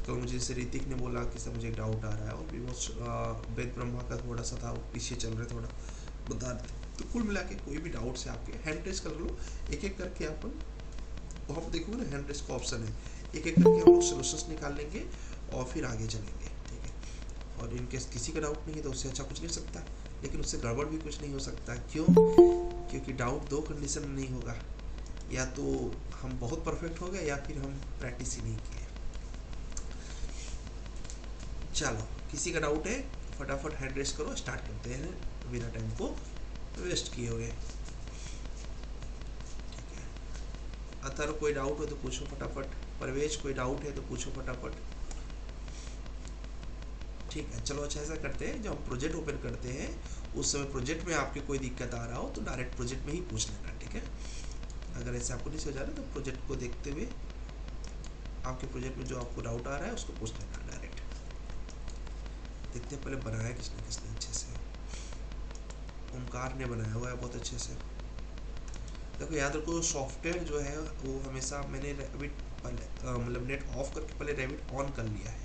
कल मुझे जैसे ऋतिक ने बोला कि सर मुझे एक डाउट आ रहा है, और भी वो वेद ब्रह्मा का थोड़ा सा था, वो पीछे चल रहे थोड़ा बता रहे थे। तो कुल मिला के कोई भी डाउट से आपके हैंड रेस कर लो, एक एक करके अपन, वहाँ पर देखोगे ना हैंड रेस का ऑप्शन है, एक एक करके हम लोग सोल्यूशंस निकाल लेंगे और फिर आगे चलेंगे, ठीक है। और इनकेस किसी का डाउट नहीं है तो उससे अच्छा कुछ नहीं हो सकता, लेकिन उससे गड़बड़ भी कुछ नहीं हो सकता। क्यों? क्योंकि डाउट दो कंडीशन में नहीं होगा, या तो हम बहुत परफेक्ट हो गए या फिर हम प्रैक्टिस ही नहीं किए। चलो, किसी का डाउट है फटाफट हैंड रेस करो, स्टार्ट करते हैं बिना टाइम को वेस्ट किए हुए। ठीक है, अतर कोई डाउट हो तो पूछो फटाफट, परवेश कोई डाउट है तो पूछो फटाफट। ठीक है, चलो अच्छा ऐसा करते हैं, जब हम प्रोजेक्ट ओपन करते हैं उस समय प्रोजेक्ट में आपके कोई दिक्कत आ रहा हो तो डायरेक्ट प्रोजेक्ट में ही पूछ लेना, ठीक है। अगर ऐसे आपको नहीं समझ आ रहा तो प्रोजेक्ट को देखते हुए आपके प्रोजेक्ट में जो आपको डाउट आ रहा है उसको पूछ लेना डायरेक्ट। देखते हैं पहले बनाया किसने किसने अच्छे से। ओमकार ने बनाया हुआ है बहुत अच्छे से। देखो याद रखो, सॉफ्टवेयर जो है वो हमेशा, मैंने रैबिट मतलब नेट ऑफ करके पहले रैबिट ऑन कर लिया है,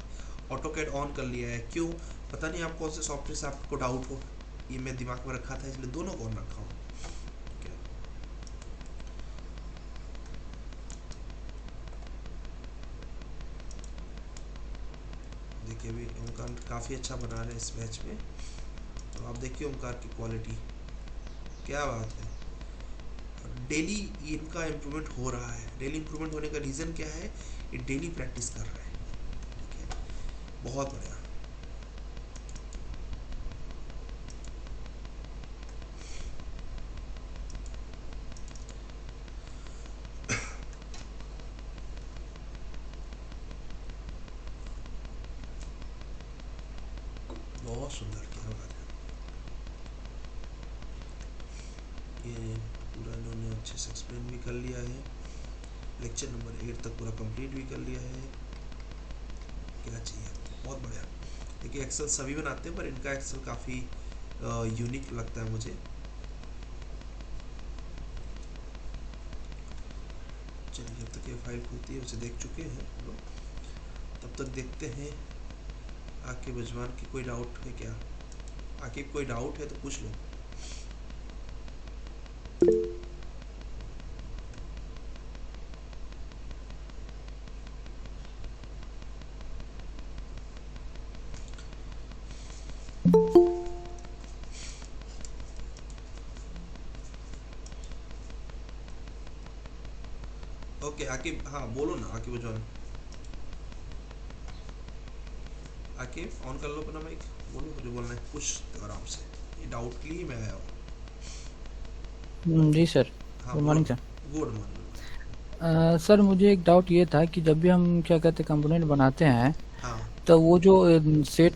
ऑटोकैड ऑन कर लिया है। क्यों? पता नहीं आप कौन से सॉफ्टवेयर से आपको डाउट हो, ये मैं दिमाग में रखा था, इसलिए दोनों को ऑन रखा हूँ। ठीक है, देखिए अभी ओमकार काफ़ी अच्छा बना रहे हैं इस बैच में, तो आप देखिए ओमकार की क्वालिटी, क्या बात है। डेली इनका इम्प्रूवमेंट हो रहा है। डेली इम्प्रूवमेंट होने का रीज़न क्या है? ये डेली प्रैक्टिस कर रहा है। ठीक है, बहुत बढ़िया। बहुत सुंदर, क्या बात है। ये पूरा इन्होंने अच्छे से एक्सप्लेन भी कर लिया है, लेक्चर नंबर 8 तक पूरा कंप्लीट भी कर लिया है। क्या चाहिए, बहुत बढ़िया। देखिए एक्सेल सभी बनाते हैं, पर इनका एक्सेल काफ़ी यूनिक लगता है मुझे। चलिए, जब तक ये फाइल खुलती है उसे देख चुके हैं हम लोग, तब तक देखते हैं आके बजवान की कोई डाउट है क्या। आके कोई डाउट है तो पूछ लो। ओके आके, हाँ बोलो ना आके बजवान। आके ऑन कर लो अपना माइक, बोलो जो बोलना है, पूछ दो आराम से, ये डाउट के लिए मैं आया हूँ। जी सर। हाँ गुड बोलो। Morning sir. Good morning. Sir मुझे एक डाउट ये था कि जब भी हम क्या कहते हैं कंपोनेंट बनाते हैं, हाँ तो वो जो सेट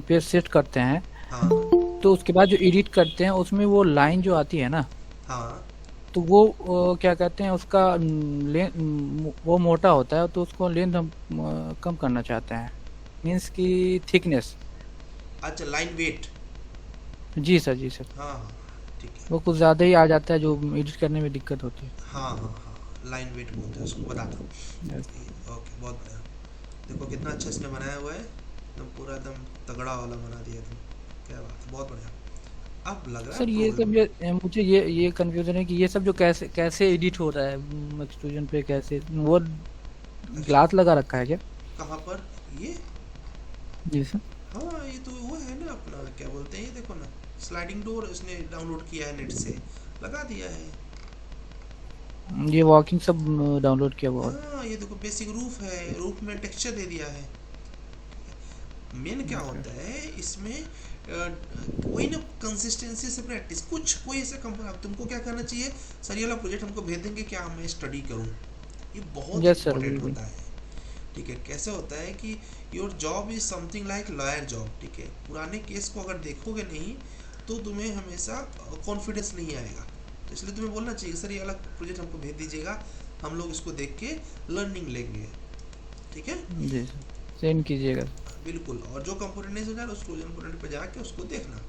पेज सेट करते हैं, हाँ तो उसके बाद जो एडिट करते हैं उसमें वो लाइन जो आती है ना, हाँ। तो वो क्या कहते हैं उसका वो मोटा होता है, तो उसको लेंथ हम कम करना चाहते हैं, मीन्स की थिकनेस। अच्छा, लाइन वेट। जी सर, जी सर। हाँ हाँ, ठीक है। वो कुछ ज़्यादा ही आ जाता है जो एडिट करने में दिक्कत होती है। हाँ हाँ हाँ, लाइन वेट बोलते हैं उसको, बताता हूँ। यस। ओके, बहुत बढ़िया। देखो कितना अच्छा इसने बनाया हुआ है, एकदम पूरा एकदम तगड़ा वाला बना दिया तुम। क्या बात है, बहुत बढ़िया। अब लग रहा सर है ये सब प्रोग्राम। मुझे ये कंफ्यूजन है कि ये सब जो कैसे कैसे एडिट हो रहा है एक्सट्रूजन पे, कैसे वो अच्छा, ग्लास लगा रखा है क्या? कहाँ पर ये? जी सर। हाँ ये तो वो है ना अपना, क्या बोलते हैं, ये देखो ना, स्लाइडिंग डोर इसने डाउनलोड किया है नेट से, लगा दिया है। ये वॉकिंग सब डाउनलोड किया हुआ है। हाँ ये देखो, बेसिक रूफ है, रूफ में टेक्सचर दे दिया है। मेन क्या ओके। होता है इसमें, वही ना, कंसिस्टेंसी से प्रैक्टिस, कुछ कोई ऐसे कंपनी, अब तुमको क्या करना चाहिए, सर ये वाला प्रोजेक्ट हमको भेज देंगे क्या, मैं स्टडी करूँ, ये बहुत यस सर, इंपॉर्टेंट बिल्कुल। होता है। ठीक है, कैसे होता है कि your job is something like lawyer job, ठीक है। पुराने केस को अगर देखोगे नहीं तो तुम्हें हमेशा कॉन्फिडेंस नहीं आएगा, तो इसलिए तुम्हें बोलना चाहिए सर ये वाला प्रोजेक्ट हमको भेज दीजिएगा, हम लोग इसको देख के लर्निंग लेंगे। ठीक है, जी सर, सेंड कीजिएगा। बिल्कुल। और जो कंपोनेंट नहीं समझा उस कंपोनेंट पे जाके उसको देखना।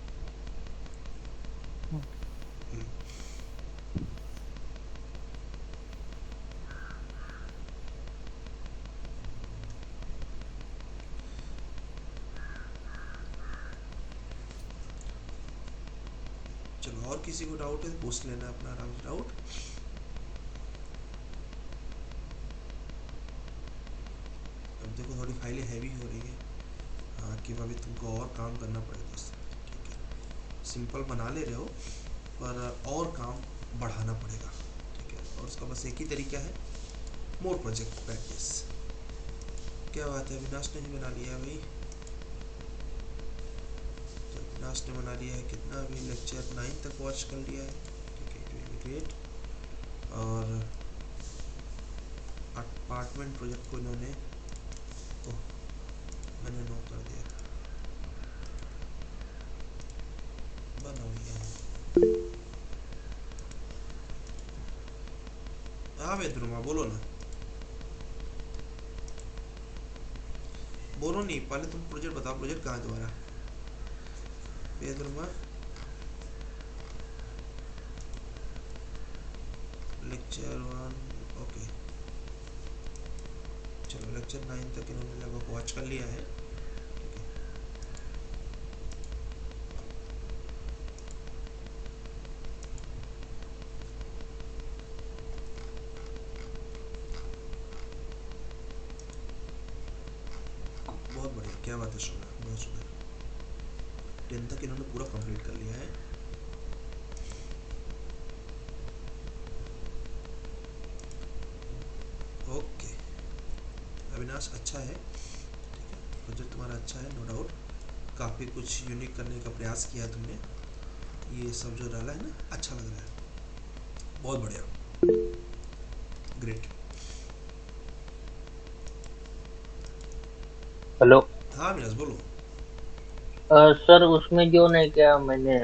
और किसी को डाउट है तो पूछ लेना अपना आराम से डाउट। अब देखो थोड़ी फाइलें हैवी हो रही है। हाँ कि अभी तुमको और काम करना पड़ेगा दोस्त। ठीक है, सिंपल बना ले रहे हो पर और काम बढ़ाना पड़ेगा। ठीक है, और उसका बस एक ही तरीका है, मोर प्रोजेक्ट प्रैक्टिस। क्या बात है, अविनाश ने ही बना लिया है भाई। अविनाश ने बना लिया है कितना, अभी लेक्चर 9 तक वॉच कर लिया है। ठीक है, वेरी ग्रेट। और अपार्टमेंट प्रोजेक्ट को इन्होंने, ओह मैंने नो कर दिया, बना लिया है। हाँ वेदरुमा बोलो ना, बोलो नहीं, पहले तुम प्रोजेक्ट बताओ, प्रोजेक्ट कहाँ है तुम्हारा वेदरुमा? Lecture 1, okay. चलो लेक्चर 9 तक इन्होंने लगभग वॉच कर लिया है। ठीक है, बहुत बढ़िया, क्या बात है सुना, बहुत सुंदर। 10 तक इन्होंने पूरा कंप्लीट कर लिया है। ओके अविनाश, अच्छा है। ठीक है, प्रोजेक्ट तुम्हारा अच्छा है, नो डाउट। काफ़ी कुछ यूनिक करने का प्रयास किया है तुमने। ये सब जो डाला है ना, अच्छा लग रहा है, बहुत बढ़िया, ग्रेट। हेलो। हाँ अविनाश बोलो। सर उसमें जो नहीं क्या मैंने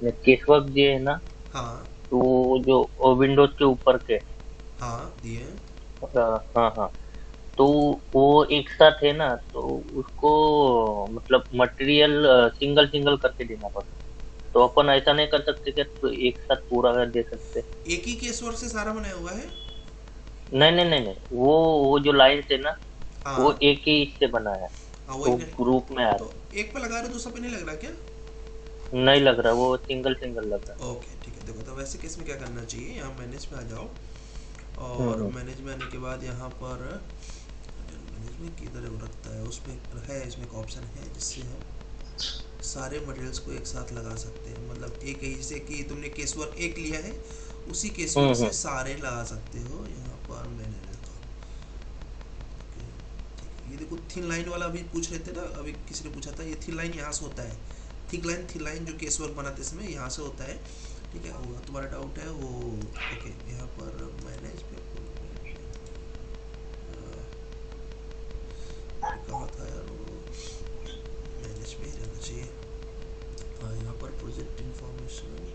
केस वर्क दिए है ना, हाँ तो वो जो विंडोज के ऊपर के, हाँ दिए हैं। हाँ हाँ, तो वो एक साथ है ना, तो उसको मतलब मटेरियल सिंगल सिंगल करके देना पड़ता। तो अपन ऐसा नहीं कर सकते क्या, तो एक साथ पूरा कर दे सकते? एक ही केस वर्क से सारा बनाया हुआ है? नहीं नहीं नहीं नहीं, वो जो लाइन है ना, वो हाँ एक ही इससे बना है, हाँ वही तो नहीं, ग्रुप में आ तो रहे एक पे लगा रहे हो तो सब पे नहीं लग रहा क्या? हैं। नहीं लग रहा, वो सिंगल सिंगल लग रहा ओके ठीक है, देखो तो वैसे केस में क्या करना चाहिए, यहाँ मैनेज में आ जाओ, है। और मैनेज में आने के बाद यहाँ पर मैनेज में किधर वो रखता है, उसमें है, इसमें एक ऑप्शन है जिससे हम सारे मटेरियल्स को एक साथ लगा सकते हैं। मतलब एक ही, जैसे कि तुमने केस वर्क एक लिया है, उसी केस वर्क से हम्म। सारे लगा सकते हो। यहाँ पर मैंने देखा, ओके, ठीक है। ये देखो थिन लाइन वाला अभी पूछ रहे थे ना, अभी किसी ने पूछा था, ये थिन लाइन यहाँ से होता है। थिन लाइन जो केस वर्क बनाते समय यहाँ से होता है। ठीक है, वो तुम्हारा डाउट है वो, ओके। यहाँ पर मैनेज पे कहा था यार वो, मैनेज में ही रहना चाहिए। हाँ यहाँ पर प्रोजेक्ट इंफॉर्मेशन,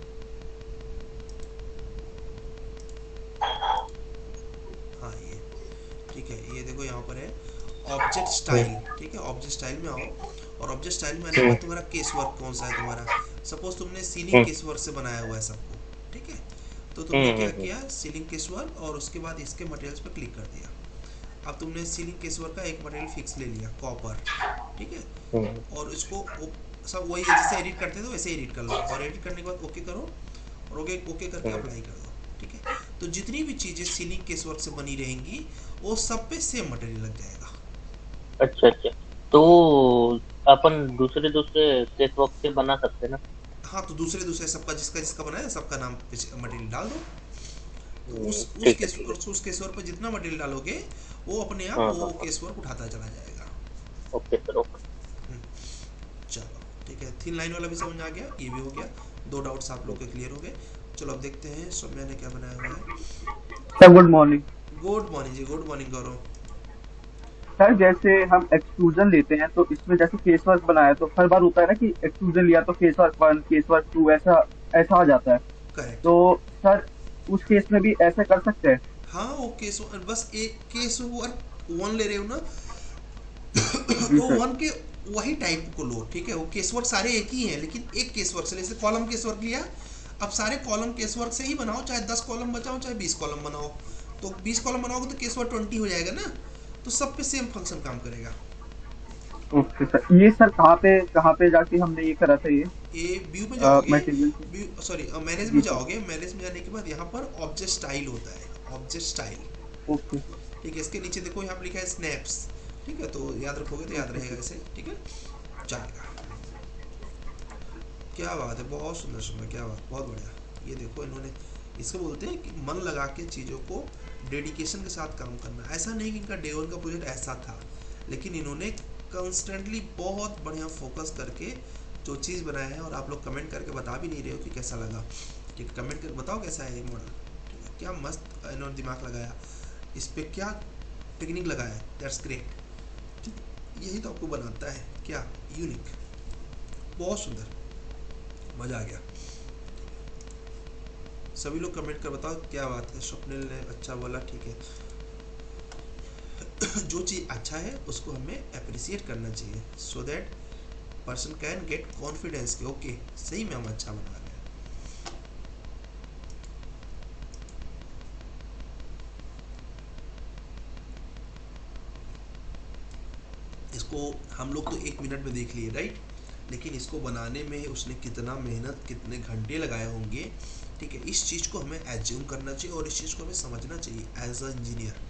हाँ ये ठीक है, ये देखो यहाँ पर है ऑब्जेक्ट स्टाइल। ठीक है, ऑब्जेक्ट स्टाइल में आओ, और ऑब्जेक्ट स्टाइल में आने के बाद तुम्हारा केस वर्क कौन सा है तुम्हारा। सपोज तुमने सीलिंग केस वर्क से बनाया हुआ है सबको, ठीक है, तो तुमने क्या किया, सीलिंग केस वर्क और उसके बाद इसके मटेरियल्स पर क्लिक कर दिया। अब तुमने सीलिंग केस वर्क का एक मटेरियल फिक्स ले लिया, कॉपर, ठीक है, और इसको सब वही है जैसे एडिट करते थे वैसे एडिट कर लो, और एडिट करने के बाद ओके करो, और ओके ओके करके अप्लाई कर दो। ठीक है, तो जितनी भी चीज़ें सीलिंग केस वर्क से बनी रहेंगी वो सब पे सेम मटेरियल लग जाएगा। अच्छा अच्छा, तो अपन दूसरे दूसरे केस वर्क से बना सकते हैं ना? हाँ तो दूसरे दूसरे सबका, जिसका जिसका बनाया सबका नाम मटेरियल डाल दो। तो ठीक है ठीक है। उस केसवर पर जितना मटेरियल डालोगे वो अपने आप हाँ वो हाँ हाँ। केसवर उठाता चला जाएगा। Okay sir, okay. हम्म, चलो ठीक है, थिन लाइन वाला भी समझ आ गया, ये भी हो गया, दो डाउट्स आप लोग के क्लियर हो गए। चलो अब देखते हैं सौम्या ने क्या बनाया हुआ है। Sir good morning. Good morning ji, good morning Gaurav. Sir जैसे हम एक्सट्रूजन लेते हैं तो इसमें जैसे फेस वर्क बनाया तो हर बार होता है ना कि एक्सट्रूजन लिया तो फेस वर्क 1 फेस वर्क 2 ऐसा ऐसा आ जाता है। करेक्ट। तो सर उस केस में भी ऐसा कर सकते हैं? हाँ वो केस, बस एक केस वर्क वन ले रहे हो ना, जी तो सर। वन के वही टाइप को लो। ठीक है, वो केस वर्क सारे एक ही हैं, लेकिन एक केस वर्क से, जैसे कॉलम केस वर्क लिया, अब सारे कॉलम केस वर्क से ही बनाओ, चाहे 10 कॉलम बचाओ चाहे 20 कॉलम बनाओ। तो 20 कॉलम बनाओगे तो केस वर्क 20 हो जाएगा ना, तो सब पे सेम फंक्शन काम करेगा। ओके सर, ये सर कहाँ पे जाके हमने ये करा था ये व्यू में जाओगे, मटेरियल? व्यू सॉरी मैनेज में जी सर। जाओगे, मैनेज में जाने के बाद यहाँ पर ऑब्जेक्ट स्टाइल होता है, ऑब्जेक्ट स्टाइल। ओके ठीक है, इसके नीचे देखो यहाँ पर लिखा है स्नैप्स। ठीक है, तो याद रखोगे तो याद ओके रहेगा सर। इसे। ठीक है, चलेगा। क्या बात है, बहुत सुंदर सुंदर, क्या बात, बहुत बढ़िया। ये देखो इन्होंने, इसको बोलते हैं कि मन लगा के चीज़ों को डेडिकेशन के साथ काम करना। ऐसा नहीं कि इनका डे वन का प्रोजेक्ट ऐसा था, लेकिन इन्होंने कंस्टेंटली बहुत बढ़िया फोकस करके जो चीज़ बनाया है। और आप लोग कमेंट करके बता भी नहीं रहे हो कि कैसा लगा। ठीक है, कमेंट करके बताओ कैसा है ये मॉडल। ठीक है, क्या मस्त इन्होंने दिमाग लगाया, इस पर क्या टेक्निक लगाया है, दैट्स ग्रेट। ठीक है, यही तो आपको बनाता है क्या, यूनिक। बहुत सुंदर, मज़ा आ गया। सभी लोग कमेंट कर बताओ क्या बात है। स्वप्निल ने अच्छा बोला, ठीक है। जो चीज़ अच्छा है उसको हमें अप्रिसिएट करना चाहिए, so that person can get confidence कि ओके सही में हम अच्छा बना रहे हैं। इसको हम लोग तो 1 मिनट में देख लिए, राइट, लेकिन इसको बनाने में उसने कितना मेहनत, कितने घंटे लगाए होंगे। ठीक है, इस चीज़ को हमें एज्यूम करना चाहिए और इस चीज़ को हमें समझना चाहिए एज अ इंजीनियर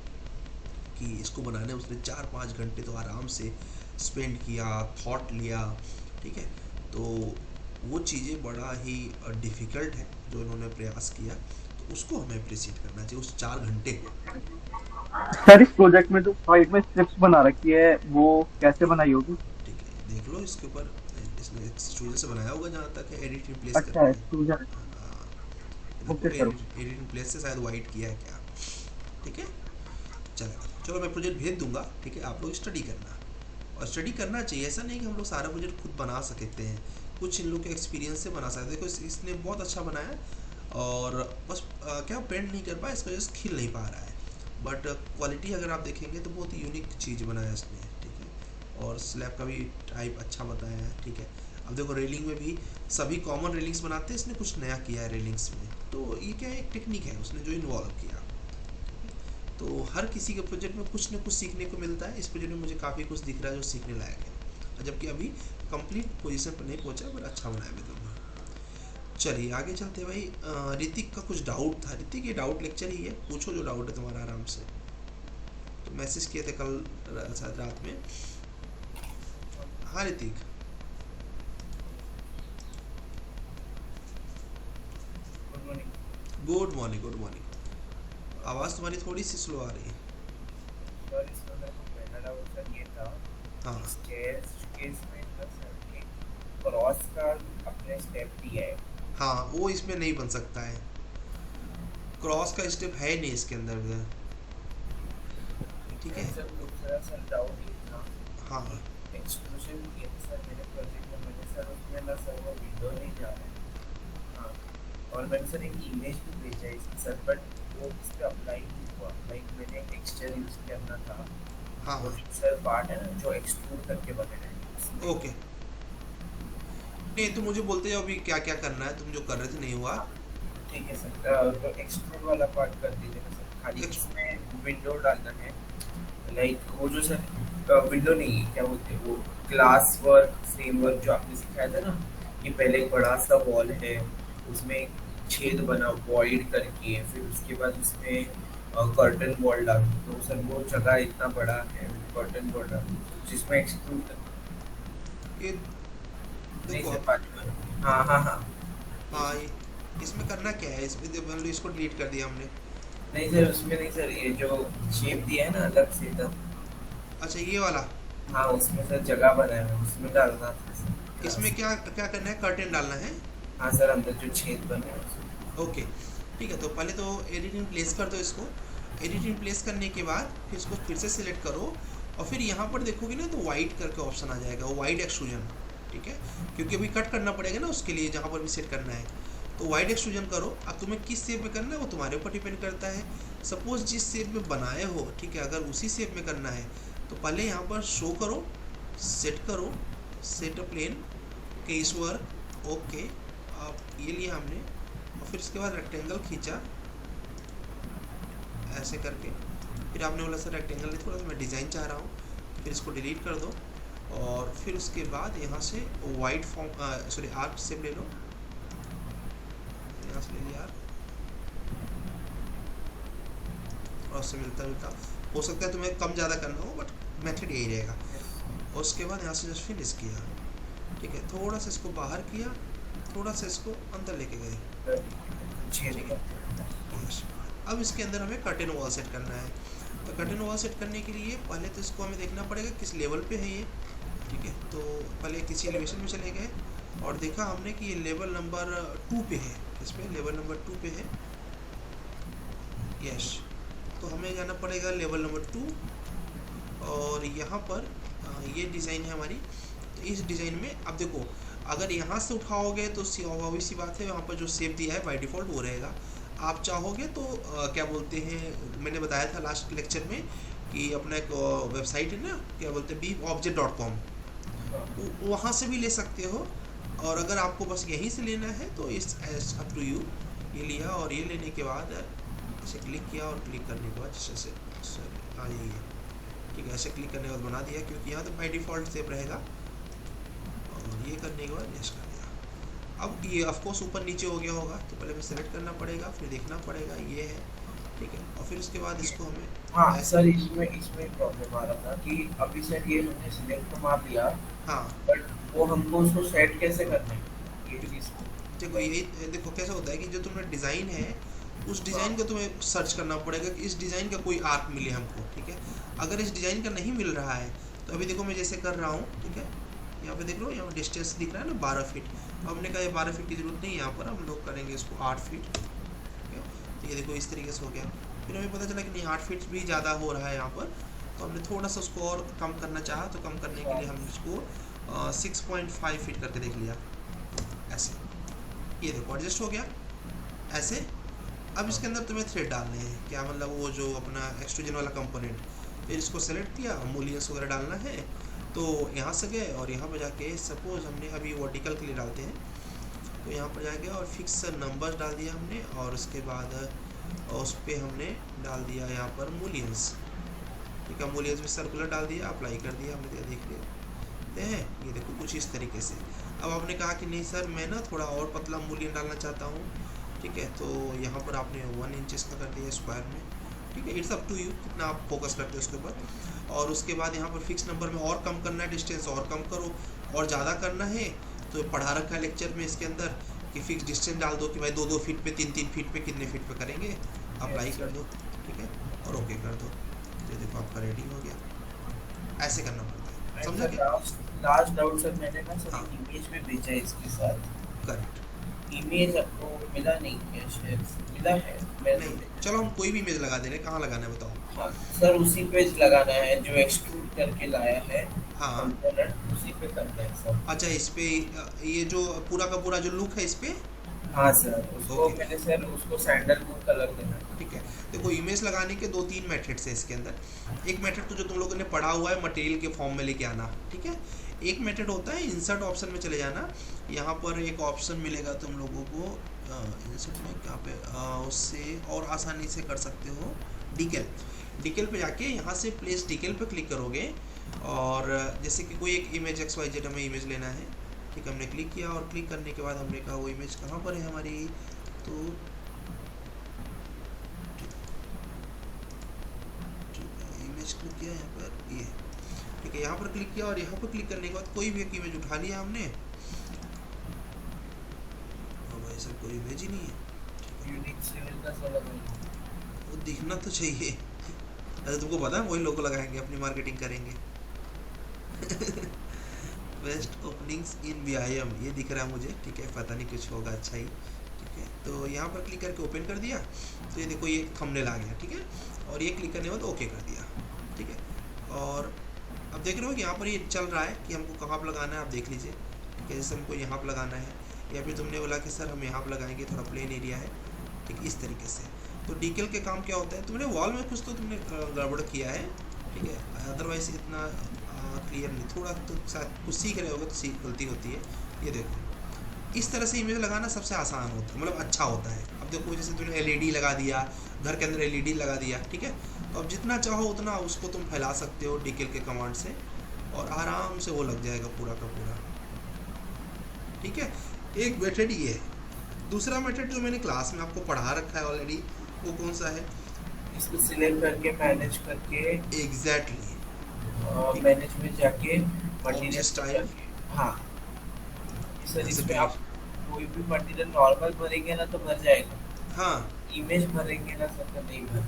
कि इसको बनाने उसने 4-5 घंटे तो आराम से स्पेंड किया, थॉट लिया। ठीक है, तो वो चीज़ें बड़ा ही डिफ़िकल्ट है जो इन्होंने प्रयास किया, तो उसको हमें अप्रिशिएट करना चाहिए उस 4 घंटे को। सर इस प्रोजेक्ट में जो साइड में स्ट्रिप्स बना रखी है वो कैसे बनाई होगी? ठीक है, देख लो इसके ऊपर, इसने एक्सट्रूजन से बनाया होगा जहाँ तक है, एडिट रिप्लेस अच्छा करके। एक्सट्रूजन। हाँ, देखो ओके सर। एडिट रिप्लेस से शायद वाइट किया है क्या। ठीक है, चलो चलो मैं प्रोजेक्ट भेज दूंगा। ठीक है, आप लोग स्टडी करना, और स्टडी करना चाहिए। ऐसा नहीं कि हम लोग सारा प्रोजेक्ट खुद बना सकते हैं, कुछ इन लोग के एक्सपीरियंस से बना सकते हैं। देखो इसने बहुत अच्छा बनाया, और बस क्या पेंट नहीं कर पाया, इसका वजह से खिल नहीं पा रहा है। बट क्वालिटी अगर आप देखेंगे तो बहुत यूनिक चीज़ बनाया इसने। ठीक है, और स्लैब का भी टाइप अच्छा बताया है। ठीक है, अब देखो रेलिंग में भी सभी कॉमन रेलिंग्स बनाते हैं, इसने कुछ नया किया है रेलिंग्स में। तो ये क्या है, एक टेक्निक है उसने जो इन्वॉल्व किया। तो हर किसी के प्रोजेक्ट में कुछ न कुछ सीखने को मिलता है। इस प्रोजेक्ट में मुझे काफ़ी कुछ दिख रहा है जो सीखने लायक है, जबकि अभी कंप्लीट पोजीशन पर नहीं पहुंचा, पर अच्छा बनाया मैं दूंगा। चलिए आगे चलते हैं भाई। ऋतिक का कुछ डाउट था। ऋतिक ये डाउट लेक्चर ही है, पूछो जो डाउट है तुम्हारा आराम से। तो मैसेज किए थे कल शायद रात में। हाँ Hrithik, good morning, good morning. आवाज़ तुम्हारी थोड़ी सी स्लो आ रही है। सर इसमें मेरे को पहला डाउट सर ये था, हाँ स्टेयर्स केस में ना सर एक क्रॉस का अपने स्टेप दिया है। हाँ, वो इसमें नहीं बन सकता है, क्रॉस का स्टेप है नहीं इसके अंदर। ठीक है, सर दूसरा सर डाउट ये था, हाँ एक्सक्लूसिव किया था सर मेरे प्रोजेक्ट में, मैंने सर उसमें ना सर वो विंडो नहीं जा रहा है। हाँ, और मैंने सर एक इमेज भी भेजा है इसकी सर, बट वो इस पर अप्लाई नहीं हुआ। लाइक मैंने टेक्सचर यूज करना था, हाँ वो हाँ, सर पार्ट है ना जो एक्सट्रूड करके बने हैं। ओके। नहीं तो मुझे बोलते जाओ अभी क्या क्या करना है, तुम जो कर रहे थे नहीं हुआ। ठीक है सर, तो एक्सट्रूड वाला पार्ट कर दीजिएगा सर। खाली Ex- इसमें विंडो डालना है, लाइक वो जो सर विंडो नहीं क्या बोलते हैं वो क्लास वर्क फ्रेमवर्क जो आपने सिखाया था ना, कि पहले एक बड़ा सा वॉल है, उसमें एक छेद बना वॉइड करके, फिर उसके बाद उसमें कर्टन वॉल डाल, तो सर वो जगह इतना बड़ा है कर्टन वॉल डाल जिसमें एक्सट्रूड ये नहीं देखो सर पार्ट। हाँ हाँ हाँ, हाँ इसमें करना क्या है, इसमें मान लो इसको डिलीट कर दिया हमने। नहीं सर उसमें नहीं सर, ये जो शेप दिया है ना अलग से तब, अच्छा ये वाला, हाँ उसमें सर जगह बनाया है उसमें डालना था सर। इसमें क्या क्या करना है, कर्टेन डालना है। हाँ सर अंदर जो छेद बने हैं उसमें। ओके ठीक है, तो पहले तो एडिटिंग प्लेस कर दो इसको। एडिटिंग प्लेस करने के बाद फिर इसको फिर से सिलेक्ट करो, और फिर यहाँ पर देखोगे ना तो वाइट करके ऑप्शन आ जाएगा, वो वाइट एक्सट्रूजन। ठीक है, क्योंकि अभी कट करना पड़ेगा ना उसके लिए, जहाँ पर भी सेट करना है, तो वाइट एक्सट्रूजन करो। अब तुम्हें किस शेप में करना है वो तुम्हारे ऊपर डिपेंड करता है। सपोज जिस शेप में बनाए हो, ठीक है, अगर उसी शेप में करना है तो पहले यहाँ पर शो करो, सेट करो, set a plane, case work, okay. अब ये लिया हमने, और फिर इसके बाद रेक्टेंगल खींचा ऐसे करके, फिर आपने बोला सर रेक्टेंगल नहीं, थोड़ा सा मैं डिज़ाइन चाह रहा हूँ, फिर इसको डिलीट कर दो, और फिर उसके बाद यहाँ से white form sorry arc shape ले लो, यहाँ से ले लिया आर्क, और उससे मिलता जुलता हो सकता है तुम्हें कम ज़्यादा करना हो, बट मेथड यही रहेगा। और उसके बाद यहाँ से जस्ट फिनिश किया, ठीक है, थोड़ा सा इसको बाहर किया, थोड़ा सा इसको अंदर लेके गए, ठीक है। अब इसके अंदर हमें कर्टेन वॉल सेट करना है। तो कर्टेन वॉल सेट करने के लिए पहले तो इसको हमें देखना पड़ेगा किस लेवल पे है ये, ठीक है। तो पहले किसी एलिवेशन में चले गए और देखा हमने कि ये लेवल नंबर 2 पे है, इस पे लेवल नंबर 2 पे है, यस। तो हमें जाना पड़ेगा लेवल नंबर 2 और यहाँ पर ये डिज़ाइन है हमारी। तो इस डिज़ाइन में अब देखो, अगर यहाँ से उठाओगे तो ऑब्वियस सी बात है वहाँ पर जो शेप दिया है बाय डिफ़ॉल्ट वो रहेगा। आप चाहोगे तो क्या बोलते हैं, मैंने बताया था लास्ट लेक्चर में कि अपना एक वेबसाइट है ना, क्या बोलते हैं beefobject.com, वहाँ से भी ले सकते हो। और अगर आपको बस यहीं से लेना है तो इस अप टू यू। ये लिया और ये लेने के बाद ऐसे क्लिक किया और क्लिक करने के बाद जैसे आ जाइए, ठीक है। ऐसे क्लिक करने के बाद बना दिया, क्योंकि यहाँ तो बाय डिफ़ॉल्ट शेप रहेगा। और ये करने के बाद यस कर दिया। अब ये ऑफकोर्स ऊपर नीचे हो गया होगा, तो पहले हमें सेलेक्ट करना पड़ेगा, फिर देखना पड़ेगा ये है, ठीक है। और फिर उसके बाद इसको हमें हाँ सर, इसमें प्रॉब्लम आ रहा था कि अभी सर ये हमने सिलेक्ट तो मार लिया, हाँ, बट वो हमको उसको सेट कैसे करना है ये चीज़। देखो यही देखो कैसा होता है कि जो तुम्हारा डिज़ाइन है उस डिज़ाइन को तुम्हें सर्च करना पड़ेगा कि इस डिज़ाइन का कोई आर्क मिले हमको, ठीक है। अगर इस डिज़ाइन का नहीं मिल रहा है तो अभी देखो मैं जैसे कर रहा हूँ, ठीक है। यहाँ पे देख लो, यहाँ डिस्टेंस दिख रहा है ना 12 फीट। हमने कहा ये 12 फीट की ज़रूरत नहीं है, यहाँ पर हम लोग करेंगे इसको 8 फीट, ठीक है। तो ये देखो इस तरीके से हो गया। फिर हमें पता चला कि नहीं 8 फीट भी ज़्यादा हो रहा है यहाँ पर, तो हमने थोड़ा सा उसको और कम करना चाहा। तो कम करने के लिए हमने इसको 6.5 फीट करके देख लिया, ऐसे। ये देखो एडजस्ट हो गया ऐसे। अब इसके अंदर तुम्हें थ्रेड डालने हैं, क्या मतलब वो जो अपना एक्सट्रूजन वाला कंपोनेंट। फिर इसको सेलेक्ट किया, मूलियंस वगैरह डालना है, तो यहाँ से गए और यहाँ पर जाके सपोज हमने अभी वर्टिकल के लिए डालते हैं, तो यहाँ पर जाके और फिक्स नंबर डाल दिया हमने। और उसके बाद उस पर हमने डाल दिया यहाँ पर मूलियंस, ठीक है। मूलियंस में सर्कुलर डाल दिया, अप्लाई कर दिया हमने, देख लेते हैं। ये देखो कुछ इस तरीके से। अब आपने कहा कि नहीं सर मैं ना थोड़ा और पतला मूलियन डालना चाहता हूँ, ठीक है। तो यहाँ पर आपने 1 इंचेस का कर दिया स्क्वायर में, ठीक है। इट्स अप टू यू कितना आप फोकस करते हो उसके ऊपर। और उसके बाद यहाँ पर फिक्स नंबर में और कम करना है, डिस्टेंस और कम करो। और ज़्यादा करना है तो पढ़ा रखा है लेक्चर में इसके अंदर कि फिक्स डिस्टेंस डाल दो कि भाई 2-2 फीट पे 3-3 फीट पे कितने फीट पे करेंगे, अप्लाई कर दो, ठीक है, और ओके कर दो। तो देखो आपका रेडी हो गया। ऐसे करना पड़ता है, समझा क्या? लास्ट डाउट सर, मैंने ना सर हाँ। इमेज में भेजा है इसके साथ, करेक्ट। इमेज आपको मिला नहीं है शायद? मिला है मैंने। नहीं, चलो हम कोई भी इमेज लगा दे रहे हैं, कहाँ लगाना है बताओ। हाँ सर, उसी पेज लगाना है जो एक्सट्रूड करके लाया है हाँ, कंपोनेंट, उसी पे करना है सर। अच्छा इस पे ये जो पूरा का पूरा जो लुक है इस पे, हाँ सर, उसको Okay. मैंने सर उसको सैंडलवुड कलर देना है। ठीक है। देखो इमेज लगाने के 2-3 मेथड्स है इसके अंदर। एक मेथड तो जो तुम लोगों ने पढ़ा हुआ है मटेरियल के फॉर्म में लेके आना, ठीक है। एक मेथड होता है इंसर्ट ऑप्शन में चले जाना, यहाँ पर एक ऑप्शन मिलेगा तुम लोगों को इंसर्ट में, क्या पे उससे और आसानी से कर सकते हो डिकेल पे जाके यहाँ से प्लेस डिकेल पे क्लिक करोगे। और जैसे कि कोई एक इमेज XYZ हमें इमेज लेना है, ठीक है। हमने क्लिक किया और क्लिक करने के बाद हमने कहा वो इमेज कहाँ पर है हमारी, तो इमेज क्लिक किया यहाँ पर, ये ठीक है। यहाँ पर क्लिक किया और यहाँ पर क्लिक करने के बाद कोई भी एक इमेज उठा लिया हमने। और भाई सर कोई इमेज ही नहीं है, यूनिक सिविल का सर लगा वो दिखना तो चाहिए। अरे तुमको पता है वही लोग लगाएंगे, अपनी मार्केटिंग करेंगे। बेस्ट ओपनिंग्स इन VIM ये दिख रहा है मुझे, ठीक है। पता नहीं कुछ होगा अच्छा ही, ठीक है। तो यहाँ पर क्लिक करके ओपन कर दिया, तो ये देखो ये थंबनेल आ गया, ठीक है। और ये क्लिक करने के बाद ओके कर दिया, ठीक है। और अब देख रहे हो कि यहाँ पर ये चल रहा है कि हमको कहाँ पर लगाना है, आप देख लीजिए। ठीक है, जैसे हमको यहाँ पर लगाना है, या फिर तुमने बोला कि सर हम यहाँ पर लगाएंगे, थोड़ा प्लेन एरिया है, ठीक, इस तरीके से। तो डिकेल के काम क्या होता है, तुमने वॉल में कुछ तो तुमने गड़बड़ किया है, ठीक है। अदरवाइज इतना क्लियर नहीं, थोड़ा तो शायद कुछ सीख रहे होगे तो गलती होती है। ये देखो इस तरह से इमेज लगाना सबसे आसान होता है, मतलब अच्छा होता है। अब देखो जैसे तुमने LED लगा दिया, घर के अंदर LED लगा दिया, ठीक है। तो अब जितना चाहो उतना उसको तुम फैला सकते हो डिकेल के कमांड से, और आराम से वो लग जाएगा पूरा का पूरा। ठीक है, एक मेथड ये है। दूसरा मेथड जो मैंने क्लास में आपको पढ़ा रखा है ऑलरेडी, वो कौन सा है? इसको सिलेक्ट करके मैनेज करके एग्जैक्टली, मैनेज में जाके Object मटेरियल style। हाँ सर, That's इसमें great। आप कोई भी मटेरियल नॉर्मल भरेंगे ना तो भर जाएगा, हाँ, इमेज भरेंगे ना सर तो नहीं भर।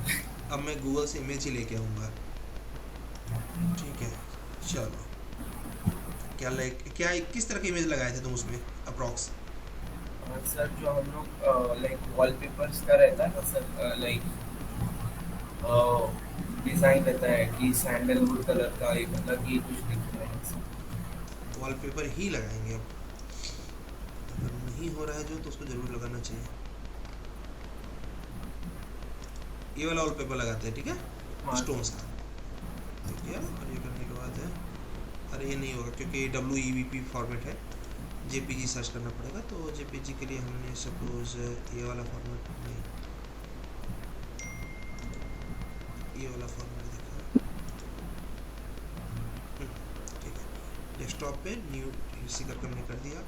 अब मैं गूगल से इमेज ही लेके आऊँगा। ठीक है, चलो। क्या किस तरह की इमेज लगाए थे तुम उसमें अप्रॉक्स? सर जो हम लोग लाइक वॉलपेपर्स का रहता है ना सर, लाइक डिज़ाइन रहता है कि सैंडलवुड कलर का एक अलग ही कुछ दिख रहा है सर। वॉलपेपर ही लगाएंगे अब। अगर नहीं हो रहा है जो, तो उसको जरूर लगाना चाहिए। ये वाला वॉलपेपर लगाते हैं, ठीक है, हाँ। स्टोन्स का। ठीक है, और ये करने के बाद है, अरे ये नहीं होगा क्योंकि WEVP फॉर्मेट है, JPG सर्च करना पड़ेगा। तो JPG के लिए हमने सपोज ये वाला फॉर्मेट नहीं, ये वाला फॉर्मेट देखा। ठीक है, डेस्कटॉप पे न्यू इसी करके हमने कर दिया,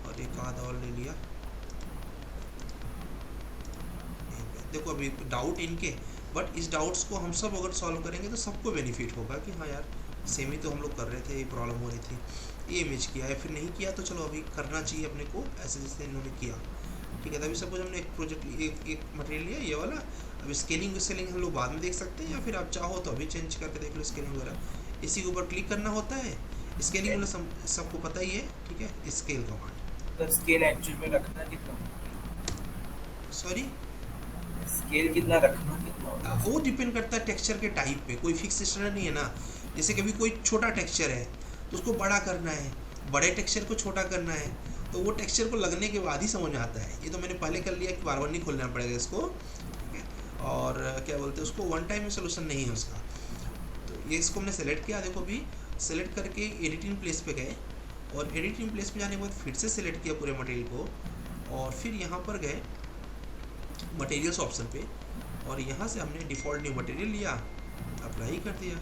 और एक आधा और ले लिया। देखो अभी डाउट इनके, बट इस डाउट्स को हम सब अगर सॉल्व करेंगे तो सबको बेनिफिट होगा कि हाँ यार सेम ही तो हम लोग कर रहे थे, ये प्रॉब्लम हो रही थी, ये इमेज किया है फिर नहीं किया, तो चलो अभी करना चाहिए अपने को ऐसे जैसे इन्होंने किया। ठीक है, तभी सपोज हमने एक प्रोजेक्ट एक मटेरियल लिया ये वाला। अब स्केलिंग हम लोग बाद में देख सकते हैं, या फिर आप चाहो तो अभी चेंज करके देख लो स्केलिंग वगैरह। इसी के ऊपर क्लिक करना होता है। स्केलिंग वाला सबको पता ही है, ठीक है, स्केल कमांड। तो स्केल एक्चुअल में रखना कितना, सॉरी, स्केल कितना रखना कितना, वो डिपेंड करता है टेक्सचर के टाइप पे, कोई फिक्स स्टैंडर्ड नहीं है ना। जैसे कभी कोई छोटा टेक्सचर है तो उसको बड़ा करना है, बड़े टेक्सचर को छोटा करना है, तो वो टेक्सचर को लगने के बाद ही समझ में आता है। ये तो मैंने पहले कर लिया कि बार बार नहीं खोलना पड़ेगा इसको, ठीक है। और क्या बोलते हैं उसको, वन टाइम में सोल्यूशन नहीं है उसका। तो ये इसको हमने सेलेक्ट किया, देखो अभी सेलेक्ट करके एडिटिंग प्लेस पे गए, और एडिटिंग प्लेस पे जाने के बाद फिर से सेलेक्ट किया पूरे मटेरियल को, और फिर यहाँ पर गए मटेरियल्स ऑप्शन पे, और यहाँ से हमने डिफ़ॉल्ट न्यू मटेरियल लिया, अप्लाई कर दिया।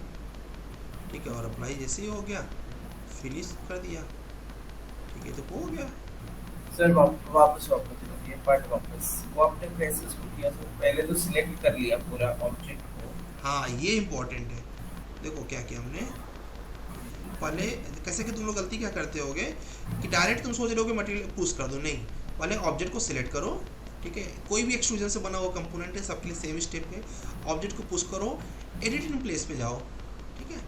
ठीक है, और अप्लाई जैसे ही हो गया फिनिश कर दिया। ठीक है, तो हो गया। सर वापस ये पार्ट वापस वो आपने कैसे इसको किया सर? पहले तो सिलेक्ट कर लिया पूरा ऑब्जेक्ट को। हाँ, ये इम्पोर्टेंट है। देखो क्या किया हमने पहले, कैसे कि तुम लोग गलती क्या करते होगे कि डायरेक्ट तुम सोच रहे हो कि मटेरियल पुश कर दो, नहीं, पहले ऑब्जेक्ट को सिलेक्ट करो। ठीक है, कोई भी एक्सट्रूजन से बना हुआ कंपोनेंट है, सबके लिए सेम स्टेप है। ऑब्जेक्ट को पुश करो, एडिटिंग प्लेस पे जाओ, ठीक है,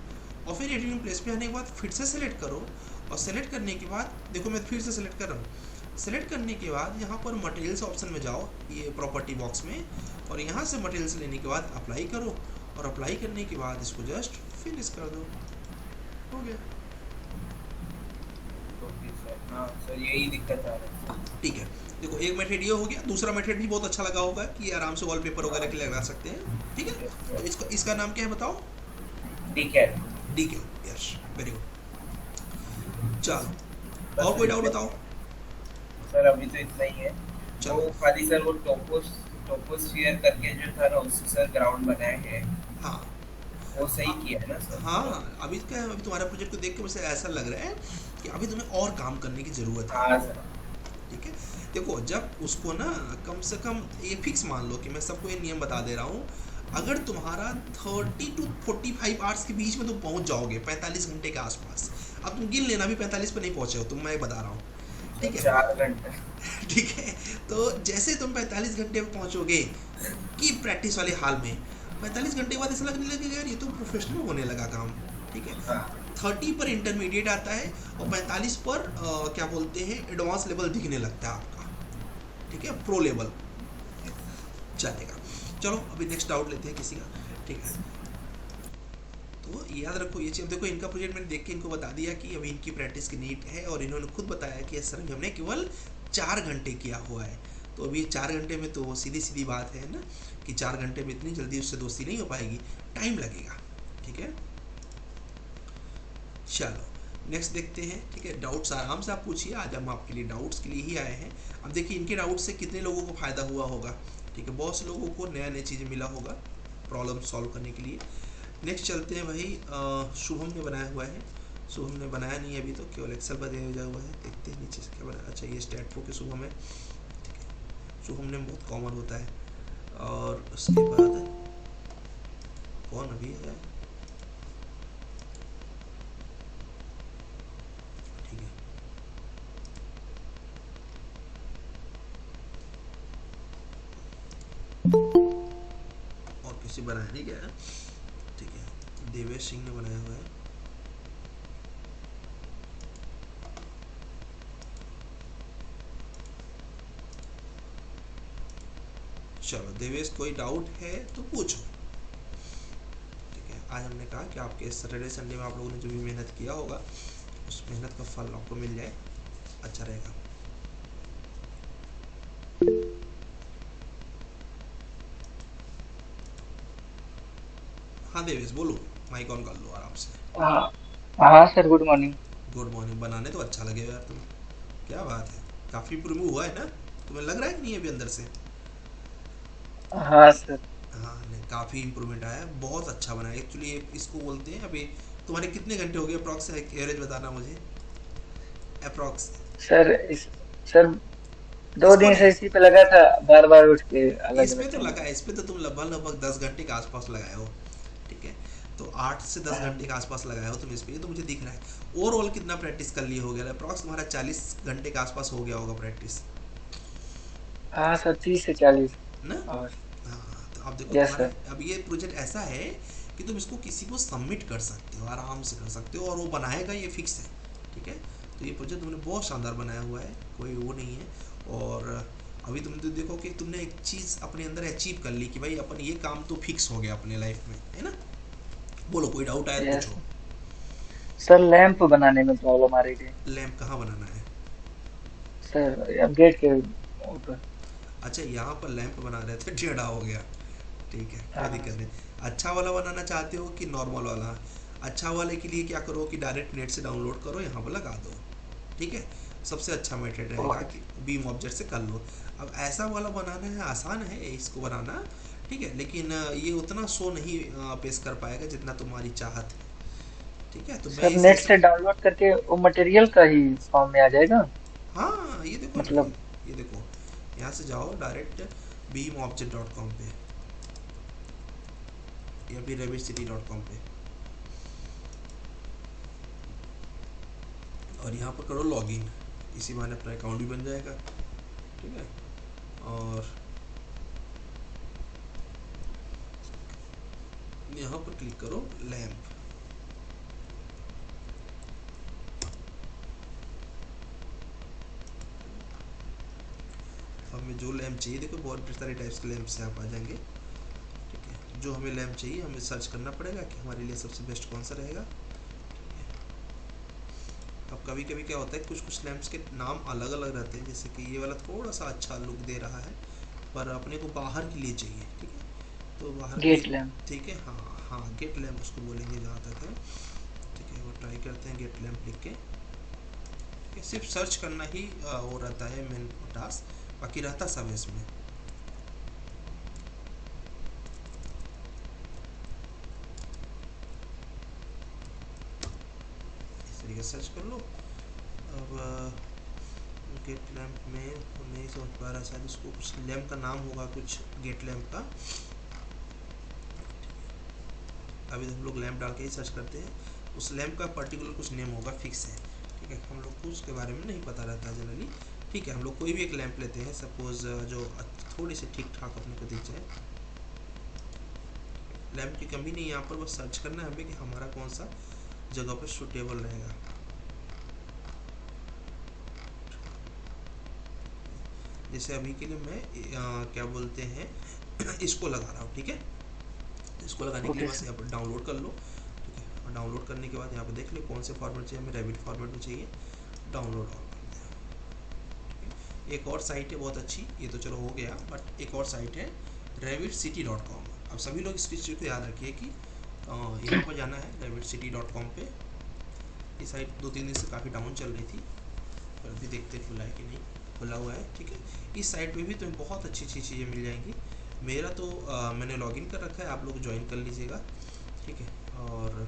और फिर एडिटिंग प्लेस पे आने के बाद फिर से सेलेक्ट करो, और सेलेक्ट करने के बाद देखो मैं फिर से सेलेक्ट कर रहा हूँ। सेलेक्ट करने के बाद यहाँ पर मटेरियल्स ऑप्शन में जाओ, ये प्रॉपर्टी बॉक्स में, और यहाँ से मटेरियल्स लेने के बाद अप्लाई करो, और अप्लाई करने के बाद इसको जस्ट फिनिश कर दो, हो गया। ओके सर, हाँ सर यही दिक्कत आ रही है। ठीक है, देखो एक मेथड ये हो गया। दूसरा मेथड भी बहुत अच्छा लगा होगा कि आराम से वॉलपेपर वगैरह के लिए लगा सकते हैं। ठीक है, तो इसका नाम क्या है बताओ? ठीक है, DK, यस, वेरी गुड। चलो, और कोई डाउट बताओ? सर अभी तो इतना ही है। चलो। वो खाली सर वो टोपोस्फियर करके जो था ना, उससे सर ग्राउंड बनाए हैं, हाँ वो सही किया है ना सर? हाँ, अभी क्या है, अभी तुम्हारा प्रोजेक्ट को देख के मुझे ऐसा लग रहा है कि अभी तुम्हें और काम करने की ज़रूरत है। हाँ सर। ठीक है, देखो जब उसको ना कम से कम ये फिक्स मान लो कि मैं सबको ये नियम बता दे रहा हूँ, अगर तुम्हारा 30 to 45 आवर्स के बीच में तुम पहुँच जाओगे 45 घंटे के आसपास। अब तुम गिन लेना, भी 45 पे नहीं पहुँचे हो तुम, मैं बता रहा हूँ, ठीक है, 4 घंटे। ठीक है। तो जैसे तुम 45 घंटे में पहुँचोगे की प्रैक्टिस वाले हाल में, 45 घंटे के बाद ऐसा लगने लगेगा यार ये तो प्रोफेशनल होने लगा काम। ठीक है, हाँ 30 पर इंटरमीडिएट आता है, और 45 पर क्या बोलते हैं एडवांस लेवल दिखने लगता है आपका। ठीक है, प्रो लेवल चलेगा। चलो अभी नेक्स्ट डाउट लेते हैं किसी का। ठीक है, तो याद रखो ये चीज़, देखो इनका प्रोजेक्ट मैंने देख के इनको बता दिया कि अभी इनकी प्रैक्टिस की नीड है, और इन्होंने खुद बताया कि सर हमने केवल 4 घंटे किया हुआ है। तो अभी 4 घंटे में तो सीधी सीधी बात है ना कि 4 घंटे में इतनी जल्दी उससे दोस्ती नहीं हो पाएगी, टाइम लगेगा। ठीक है, चलो नेक्स्ट देखते हैं। ठीक है, डाउट्स आराम से आप पूछिए, आज हम आपके लिए डाउट्स के लिए ही आए हैं। अब देखिए इनके डाउट से कितने लोगों को फ़ायदा हुआ होगा। ठीक है, बहुत से लोगों को नया नया चीज़ें मिला होगा प्रॉब्लम सॉल्व करने के लिए। नेक्स्ट चलते हैं, वही शुभम ने बनाया हुआ है। सो हमने बनाया नहीं है अभी, तो केवल एक्सेल पर दिया हुआ है। देखते हैं नीचे से क्या बनाया। अच्छा ये स्टैट प्रो के शुभ हमें, शुभ हमने बहुत कॉमन होता है। और उसके बाद कौन अभी है, ठीक है और किसी बनाया नहीं क्या है, ठीक है देवेश सिंह ने बनाया हुआ है। चलो देवेश कोई डाउट है तो पूछो, ठीक है। आज हमने कहा कि आपके सैटरडे संडे में आप लोगों ने जो भी मेहनत किया होगा उस मेहनत का फल आपको मिल जाए, अच्छा रहेगा। हाँ देवेश बोलो, माइक ऑन कर लो आराम से। हाँ हाँ sir, good morning. Good morning. बनाने तो अच्छा लगेगा यार तुम, क्या बात है, काफी इम्प्रूव हुआ है ना, तुम्हें लग रहा है कि नहीं अभी अंदर से? हाँ सर। हाँ नहीं काफी इम्प्रूवमेंट आया है, बहुत अच्छा बना है एक्चुअली। इसको बोलते हैं अभी तुम्हारे कितने घंटे हो गए अप्रॉक्स, एवरेज बताना मुझे अप्रॉक्स। सर सर 2 दिन इसको से इसी पे लगा था, बार बार उठ के अलग इस पे अलग तो काम। लगा, इस पे तो तुम लगभग लगभग 10 घंटे के आसपास लगाए हो, ठीक है। तो 8 से 10 घंटे के आसपास लगाए हो तुम इस पे, ये तो मुझे दिख रहा है। ओवरऑल कितना प्रैक्टिस कर लिए हो गया अप्रॉक्स तुम्हारा? 40 घंटे के आसपास हो गया होगा प्रैक्टिस हाँ सर, 30 से 40। ना। और हाँ तो अब देखो यस तुम्हारा, सर। अब ये प्रोजेक्ट ऐसा है कि तुम इसको किसी को सबमिट कर सकते हो, आराम से कर सकते हो, और वो बनाएगा, ये फिक्स है, ठीक है। तो ये प्रोजेक्ट तुमने बहुत शानदार बनाया हुआ है, कोई वो नहीं है। और अभी तुम तो देखो कि तुमने एक चीज़ अपने अंदर अचीव कर ली कि भाई अपन ये काम तो फिक्स हो गया अपने लाइफ में, है ना। बोलो कोई डाउट आया तो यस पूछो। सर, लैंप बनाने में प्रॉब्लम आ रही थी लैंप कहाँ बनाना है? सर, अब गेट के ऊपर। अच्छा यहाँ पर लैंप बना रहे थे, टेढ़ा हो गया, ठीक है कोई हाँ दिक्कत नहीं। अच्छा वाला बनाना चाहते हो कि नॉर्मल वाला? अच्छा वाले के लिए क्या करो कि डायरेक्ट नेट से डाउनलोड करो, यहाँ पर लगा दो, ठीक है। सबसे अच्छा मेथड रहेगा ओके। कि बीम ऑब्जेक्ट से कर लो। अब ऐसा वाला बनाना है, आसान है इसको बनाना, ठीक है, लेकिन ये उतना शो नहीं पेश कर पाएगा जितना तुम्हारी चाहत है, ठीक है। तो मैं सर, इस नेट जैसे, से डाउनलोड करके वो मटेरियल का ही फॉर्म में आ जाएगा हाँ ये देखो ना, मतलब। ये देखो यहाँ से जाओ डायरेक्ट beamobject.com पे या फिर revitcity.com पे, और यहाँ पर करो लॉगिन, इसी बहाने अपना अकाउंट भी बन जाएगा, ठीक है। और यहाँ पर क्लिक करो लैंप, हमें जो लैंप चाहिए, देखो बहुत सारे टाइप्स के लैंप से आप आ जाएंगे, ठीक है। जो हमें लैंप चाहिए हमें सर्च करना पड़ेगा कि हमारे लिए सबसे बेस्ट कौन सा रहेगा। अब कभी कभी क्या होता है, कुछ कुछ लैंप्स के नाम अलग अलग रहते हैं, जैसे कि ये वाला थोड़ा सा अच्छा लुक दे रहा है पर अपने को बाहर के लिए चाहिए, ठीक है। तो बाहर के गेट लिए, लैंप। ठीक है, हाँ हाँ गेट लैंप उसको बोलेंगे जहाँ तक है, ठीक है। वो ट्राई करते हैं गेट लैंप लिख के, ठीक है। सिर्फ सर्च करना ही वो रहता है मेन टास्क, बाकी रहता सब है इसमें। इस तरीके से सर्च कर लो। अब गेट लैंप में नहीं समझ पा रहा, शायद उसको कुछ लैंप का नाम होगा, कुछ गेट लैंप का। अभी हम लोग लैंप डाल के ही सर्च करते हैं, उस लैंप का पर्टिकुलर कुछ नेम होगा, फिक्स है, ठीक है। हम लोग को उसके बारे में नहीं पता रहता है जनरली, ठीक है। हम लोग कोई भी एक लैंप लेते हैं सपोज जो थोड़ी सी ठीक ठाक अपने को दिख जाए। लैंप की कमी नहीं है यहाँ पर, बस सर्च करना है हमें कि हमारा कौन सा जगह पर सूटेबल रहेगा। जैसे अभी के लिए मैं क्या बोलते हैं इसको लगा रहा हूँ, ठीक है। इसको लगाने के लिए ओके बस सर। यहाँ पर डाउनलोड कर लो, ठीक है। और डाउनलोड करने के बाद यहाँ पर देख लो कौन से फॉर्मेट चाहिए, हमें रेविट फॉर्मेट में चाहिए, डाउनलोड और कर दिया, ठीक है। एक और साइट है बहुत अच्छी, ये तो चलो हो गया, बट एक और साइट है revitcity.com। अब सभी लोग इस चीज़ को याद रखिए कि यहाँ पर जाना है revitcity.com पे। ये साइट 2-3 दिन से काफ़ी डाउन चल रही थी, पर अभी देखते खुला है कि नहीं, खुला हुआ है, ठीक है। इस साइट पे भी तुम्हें बहुत अच्छी अच्छी चीज़ें मिल जाएंगी। मेरा तो मैंने लॉगिन कर रखा है, आप लोग ज्वाइन कर लीजिएगा, ठीक है। और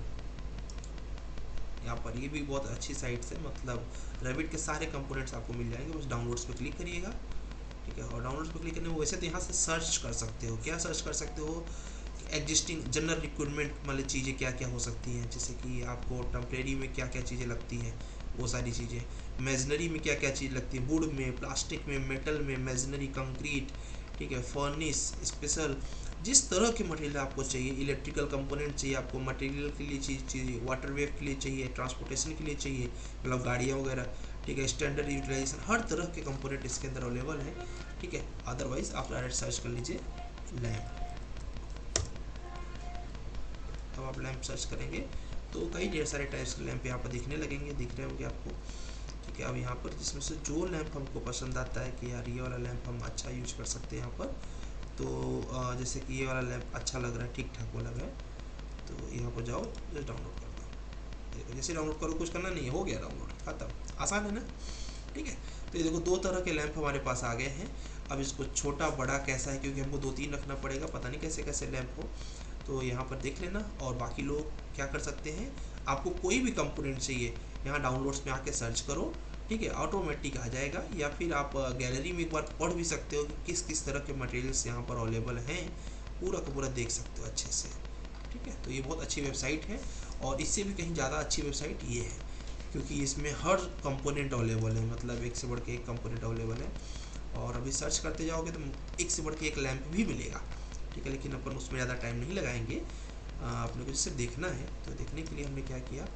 यहाँ पर ये भी बहुत अच्छी साइट है, मतलब रेविट के सारे कंपोनेंट्स आपको मिल जाएंगे, बस डाउनलोड्स पे क्लिक करिएगा। ठीक है, और डाउनलोड्स पे क्लिक करने में वैसे तो यहाँ से सर्च कर सकते हो, क्या सर्च कर सकते हो, एग्जिस्टिंग जनरल रिक्वायरमेंट मतलब चीज़ें क्या क्या हो सकती हैं, जैसे कि आपको टेम्परेरी में क्या क्या चीज़ें लगती हैं वो सारी चीज़ें, मेजनरी में क्या क्या चीज़ लगती है, वुड में, प्लास्टिक में, मेटल में, मेजनरी, कंक्रीट, ठीक है, फर्निश, स्पेशल, जिस तरह के मटेरियल आपको चाहिए, इलेक्ट्रिकल कंपोनेंट चाहिए आपको, मटेरियल के लिए चीज़ चाहिए, वाटर वेव के लिए चाहिए, ट्रांसपोर्टेशन के लिए चाहिए, मतलब गाड़ियाँ वगैरह, ठीक है, स्टैंडर्ड यूटिलाइजेशन, हर तरह के कंपोनेंट इसके अंदर अवेलेबल है। ठीक है, अदरवाइज आप डायरेक्ट सर्च कर लीजिए लैम्प। अब आप लैंप सर्च करेंगे तो कई ढेर सारे टाइप्स के लैंप यहाँ पर दिखने लगेंगे, दिख रहे होंगे आपको। ठीक है, अब यहाँ पर जिसमें से जो लैंप हमको पसंद आता है कि यार ये वाला लैंप हम अच्छा यूज कर सकते हैं यहाँ पर, तो जैसे कि ये वाला लैंप अच्छा लग रहा है, ठीक ठाक वो लग रहा है, तो यहाँ पर जाओ, जस्ट डाउनलोड कर दो। देखो जैसे डाउनलोड करो, कुछ करना नहीं है, हो गया डाउनलोड, खत्म, आसान है ना। ठीक है, तो ये देखो 2 तरह के लैंप हमारे पास आ गए हैं। अब इसको छोटा बड़ा कैसा है, क्योंकि हमको 2-3 रखना पड़ेगा, पता नहीं कैसे कैसे लैंप हो, तो यहाँ पर देख लेना। और बाकी लोग क्या कर सकते हैं, आपको कोई भी कंपोनेंट चाहिए यहाँ डाउनलोड्स में आके सर्च करो, ठीक है, ऑटोमेटिक आ जाएगा, या फिर आप गैलरी में एक बार पढ़ भी सकते हो कि किस किस तरह के मटेरियल्स यहाँ पर अवेलेबल हैं, पूरा का पूरा देख सकते हो अच्छे से। ठीक है, तो ये बहुत अच्छी वेबसाइट है, और इससे भी कहीं ज़्यादा अच्छी वेबसाइट ये है, क्योंकि इसमें हर कंपोनेंट अवेलेबल है, मतलब एक से बढ़ के एक कंपोनेंट अवेलेबल है। और अभी सर्च करते जाओगे तो एक से बढ़ के एक लैंप भी मिलेगा। ठीक है, लेकिन अपन उसमें ज़्यादा टाइम नहीं लगाएंगे, अपने को सिर्फ देखना है। तो देखने के लिए हमने क्या किया,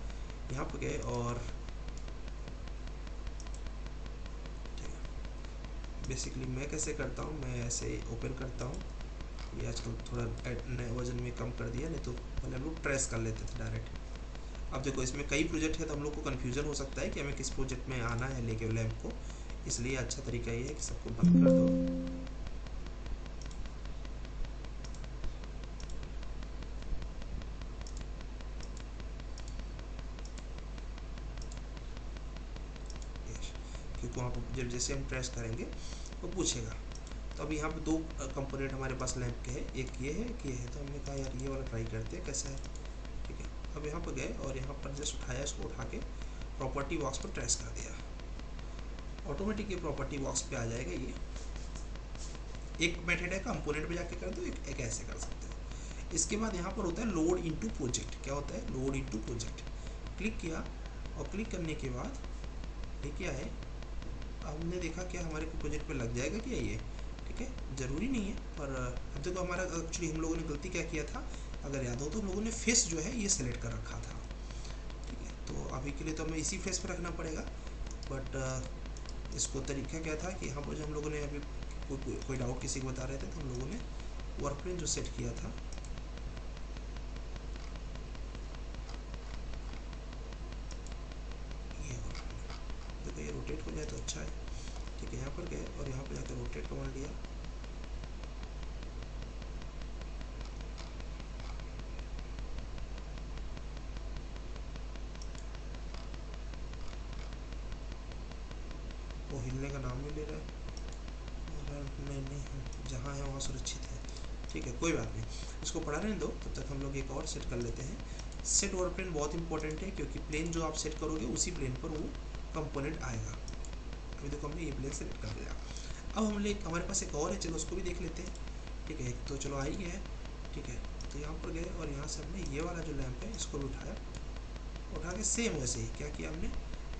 यहाँ पर गए और बेसिकली मैं कैसे करता हूँ, मैं ऐसे ओपन करता हूँ, ये आजकल थोड़ा नए वर्जन में कम कर दिया, नहीं तो पहले हम लोग ट्रेस कर लेते थे डायरेक्ट। अब देखो इसमें कई प्रोजेक्ट है, तो हम लोग को कन्फ्यूज़न हो सकता है कि हमें किस प्रोजेक्ट में आना है लेके लैंप को, इसलिए अच्छा तरीका ये है कि सबको बंद कर दो। क्योंकि वहाँ पर जब जैसे हम ट्रेस करेंगे वो पूछेगा। तो अब यहाँ पे 2 कंपोनेंट हमारे पास लैंप के हैं, एक ये है, एक ये है, तो हमने कहा यार ये वाला ट्राई करते हैं कैसा है। ठीक है, अब यहाँ पर गए और यहाँ पर जस्ट उठाया, इसको उठा के प्रॉपर्टी बॉक्स पर ट्रेस कर दिया, ऑटोमेटिक ये प्रॉपर्टी बॉक्स पे आ जाएगा। ये एक मेथड है, कंपोनेंट पे जाके कर दो, एक ऐसे कर सकते हो। इसके बाद यहाँ पर होता है लोड इनटू प्रोजेक्ट। क्या होता है, लोड इनटू प्रोजेक्ट। क्लिक किया, और क्लिक करने के बाद ये क्या है, हमने देखा क्या हमारे प्रोजेक्ट पे लग जाएगा क्या ये। ठीक है, ज़रूरी नहीं है, पर अब देखो हमारा एक्चुअली हम लोगों ने गलती क्या किया था, अगर याद हो तो हम लोगों ने फेस जो है ये सेलेक्ट कर रखा था। ठीक है, तो अभी के लिए तो हमें इसी फेस पर रखना पड़ेगा, बट इसको तरीका क्या था कि यहाँ पर जो हम लोगों ने अभी कोई डाउट किसी को बता रहे थे, तो हम लोगों ने वर्क प्लेन जो सेट किया था, ये देखो ये रोटेट हो जाए तो अच्छा है। ठीक है, यहाँ पर गए और यहाँ पर जाकर रोटेट कमांड लिया, वो हिलने का नाम नहीं ले रहा है, नहीं जहाँ है वहाँ सुरक्षित है। ठीक है, कोई बात नहीं, इसको पढ़ा रहने दो, तब तक हम लोग एक और सेट कर लेते हैं। सेट वर्क प्लेन बहुत इंपॉर्टेंट है, क्योंकि प्लेन जो आप सेट करोगे उसी प्लेन पर वो कंपोनेंट आएगा। अभी देखो हमने ये प्लेन सेलेक्ट कर दिया। अब हमारे पास एक और है, चलो उसको भी देख लेते हैं। ठीक है, एक तो चलो आ ही गया है। ठीक है, तो यहाँ पर गए और यहाँ से हमने ये वाला जो लैंप है इसको भी उठाया, उठा के सेम वैसे ही क्या किया हमने,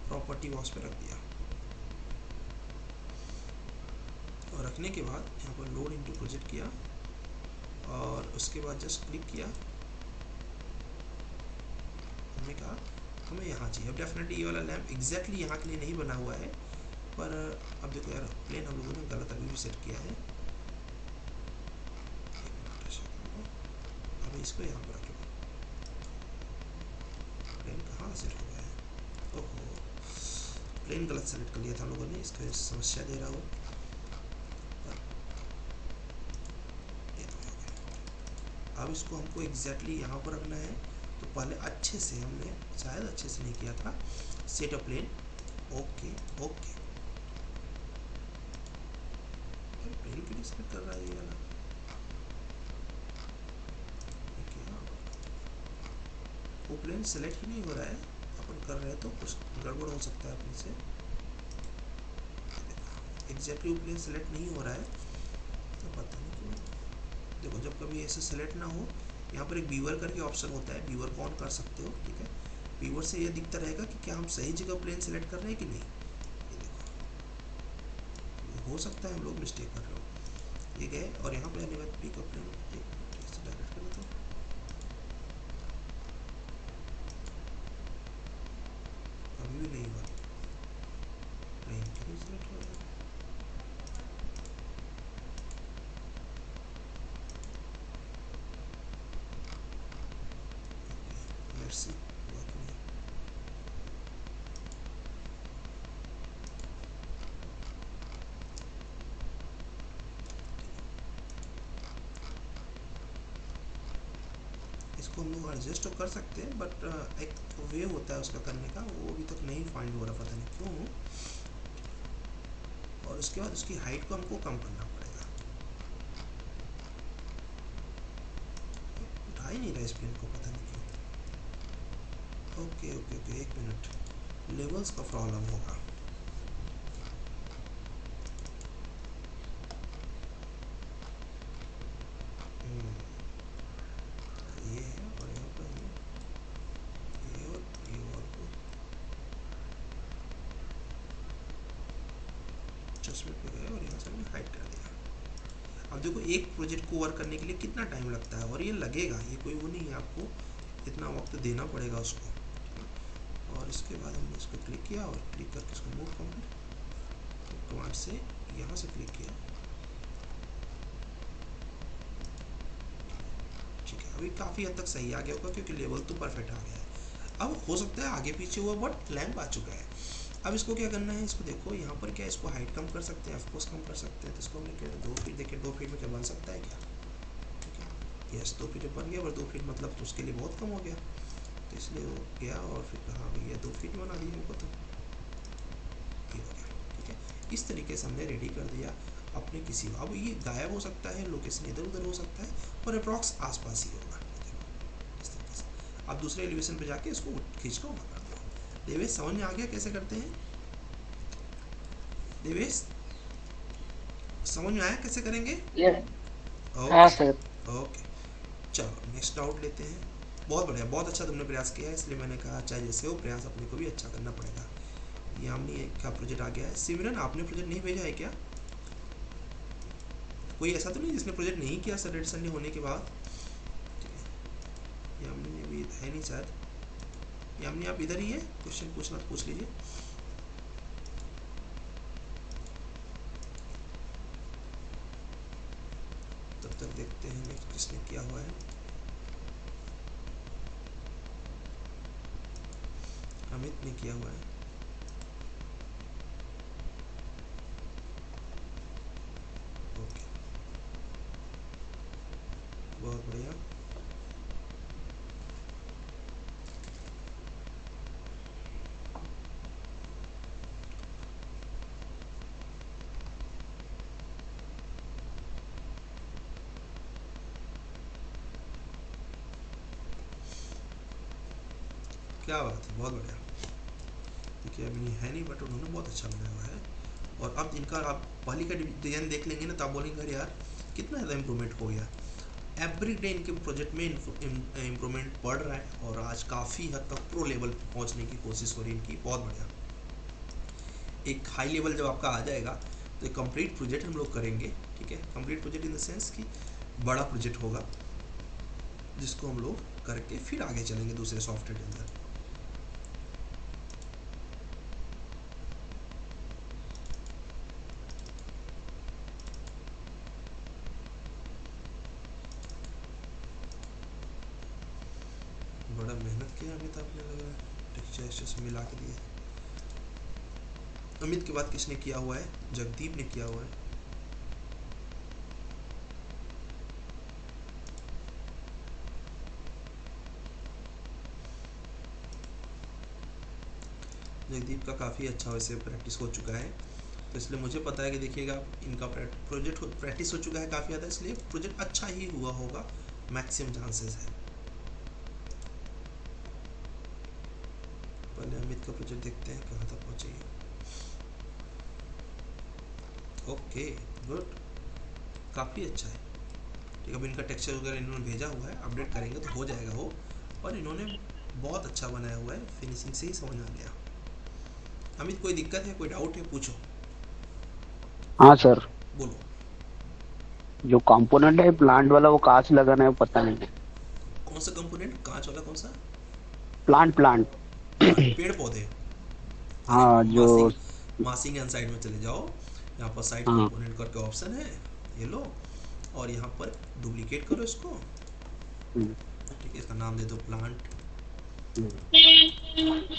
प्रॉपर्टी बॉक्स पे रख दिया, और रखने के बाद यहाँ पर लोड इनटू प्रोजेक्ट किया, और उसके बाद जस्ट क्लिक किया, हमने कहा हमें यहाँ चाहिए। अब डेफिनेटली ये वाला लैंप एग्जैक्टली यहाँ के लिए नहीं बना हुआ है, पर अब देखो यार प्लेन हम लोगों ने गलत अभी भी सेट किया है। अब इसको यहाँ पर रखो, प्लेन कहाँ सेट हो गया है, ओहो प्लेन गलत सेलेक्ट कर लिया था हम लोगों ने, इसकी वजह से समस्या दे रहा हो। अब इसको हमको एग्जैक्टली यहाँ पर रखना है, तो पहले अच्छे से हमने शायद अच्छे से नहीं किया था, set a plane, okay okay, plane के लिए सेलेक्ट कर रहा है ये वाला, वो प्लेन सेलेक्ट ही नहीं हो रहा है। अपन कर रहे हैं तो कुछ गड़बड़ हो सकता है अपने से। एग्जैक्टली वो प्लेन सेलेक्ट नहीं हो रहा है, तो पता नहीं क्यों। देखो जब कभी ऐसे सेलेक्ट ना हो, यहाँ पर एक व्यूअर करके ऑप्शन होता है, व्यूअर को ऑन कर सकते हो, ठीक है। व्यूअर से ये दिखता रहेगा कि क्या हम सही जगह प्लेन सेलेक्ट कर रहे हैं कि नहीं। ये देखो, हो सकता है हम लोग मिस्टेक कर रहे हो। ये गए और यहाँ पे आने बाद पिकअप प्लेन डायरेक्ट कर देता हूँ। अभी भी नहीं हुआ, नहीं क्यों सेलेक्ट हो रहा है। लेट्स सी हुआ कि नहीं। इसको हम लोग एडजस्ट तो कर सकते हैं, बट एक वे होता है उसका करने का, वो अभी तक नहीं फाइंड हो रहा, पता नहीं क्यों। और उसके बाद उसकी हाइट को हमको कम करना पड़ेगा। उठा ही नहीं रहा इस प्लेन को, पता नहीं क्यों। ओके ओके ओके, एक मिनट, लेवल्स का प्रॉब्लम होगा। ये है और यहाँ पर ये और को चश्मे पे गए और यहाँ से हमने हाइड कर दिया। अब देखो एक प्रोजेक्ट को वर्क करने के लिए कितना टाइम लगता है, और ये लगेगा, ये कोई वो नहीं है, आपको इतना वक्त देना पड़ेगा उसको। और इसके बाद हमने इसको क्लिक किया और क्लिक करके इसको मूव कंप्लीट कमांड से यहाँ से क्लिक किया, ठीक है। अभी काफ़ी हद तक सही आ गया होगा क्योंकि लेवल तो परफेक्ट आ गया है। अब हो सकता है आगे पीछे हुआ बट लैंप आ चुका है। अब इसको क्या करना है, इसको देखो यहाँ पर क्या, इसको हाइट कम कर सकते हैं, ऑफकोर्स कम कर सकते हैं। तो इसको हमने क्या 2 फीट, देखिए 2 फीट में क्या बन सकता है क्या, ठीक है। यस 2 फीट बन गया, पर 2 फीट मतलब तो उसके लिए बहुत कम हो गया, तो इसलिए वो गया और फिर कहा भैया 2 फीट बना दिया हमको, तो ये हो गया, ठीक है। इस तरीके से हमने रेडी कर दिया अपने किसी। अब ये गायब हो सकता है, लोकेशन इधर उधर हो सकता है, और अप्रॉक्स आसपास ही होगा, इस तरीके से। अब दूसरे एलिवेशन पे जाके इसको खींच कर ऊपर कर दो। देवेश समझ में आ गया कैसे करते हैं? देवेश समझ में आया कैसे करेंगे? हाँ सर। ओके, चलो नेक्स्ट डाउट लेते हैं। बहुत बढ़िया, बहुत अच्छा तुमने प्रयास किया है, इसलिए मैंने कहा चाहे जैसे हो प्रयास अपने को भी अच्छा करना पड़ेगा। यामिनी का प्रोजेक्ट आ गया है। सिमरन आपने प्रोजेक्ट नहीं भेजा है क्या? कोई ऐसा तो नहीं जिसने प्रोजेक्ट नहीं किया सैटरडे संडे होने के बाद? यामिनी ने भी है नहीं शायद। यामिनी आप इधर ही है, क्वेश्चन पूछना तो पूछ लीजिए। तब तक देखते हैं नेक्स्ट किसने किया हुआ है। अमित ने किया हुआ है। ओके, बहुत बढ़िया। क्या बात है, बहुत बढ़िया। देखिए अभी है नहीं, बट उन्होंने बहुत अच्छा बनाया हुआ है। और अब इनका आप पहली का डिजाइन देख लेंगे ना, तो आप बोलेंगे अरे यार कितना ज़्यादा इम्प्रूवमेंट हो गया। एवरी डे इनके प्रोजेक्ट में इम्प्रूवमेंट बढ़ रहा है, और आज काफ़ी हद तक प्रो लेवल पहुंचने की कोशिश हो रही है इनकी। बहुत बढ़िया। एक हाई लेवल जब आपका आ जाएगा तो एक कंप्लीट प्रोजेक्ट हम लोग करेंगे, ठीक है। Complete project in the sense कि बड़ा प्रोजेक्ट होगा, जिसको हम लोग करके फिर आगे चलेंगे दूसरे सॉफ्टवेयर के अंदर। बड़ा मेहनत किया अमित आपने, लग रहा है टेक्सचर से मिला के दिए। अमित के बाद किसने किया हुआ है? जगदीप ने किया हुआ है। जगदीप का काफ़ी अच्छा वैसे प्रैक्टिस हो चुका है, तो इसलिए मुझे पता है कि देखिएगा इनका प्रोजेक्ट प्रैक्टिस हो चुका है काफ़ी ज़्यादा, इसलिए प्रोजेक्ट अच्छा ही हुआ होगा, मैक्सिमम चांसेस है। पर अमित का प्रोजेक्ट देखते हैं कहाँ तक पहुँचे ये। ओके गुड, काफ़ी अच्छा है। ठीक है, अब इनका टेक्सचर वगैरह इन्होंने भेजा हुआ है, अपडेट करेंगे तो हो जाएगा वो। और इन्होंने बहुत अच्छा बनाया हुआ है, फिनिशिंग से ही समझ आ गया। अमित कोई दिक्कत है, कोई डाउट है, पूछो। हाँ सर, बोलो। जो कंपोनेंट है प्लांट वाला वो कहाँ से लगाना है वो पता नहीं है। कौन सा कंपोनेंट, कांच वाला कौन सा? प्लांट प्लांट पेड़ पौधे। हाँ जो मासिंग एंड साइड में चले जाओ, यहाँ पर साइड हाँ कंपोनेंट करके ऑप्शन है, ये लो और यहाँ पर डुप्लीकेट करो इसको। हम्म, ठीक है, इसका नाम दे दो प्लांट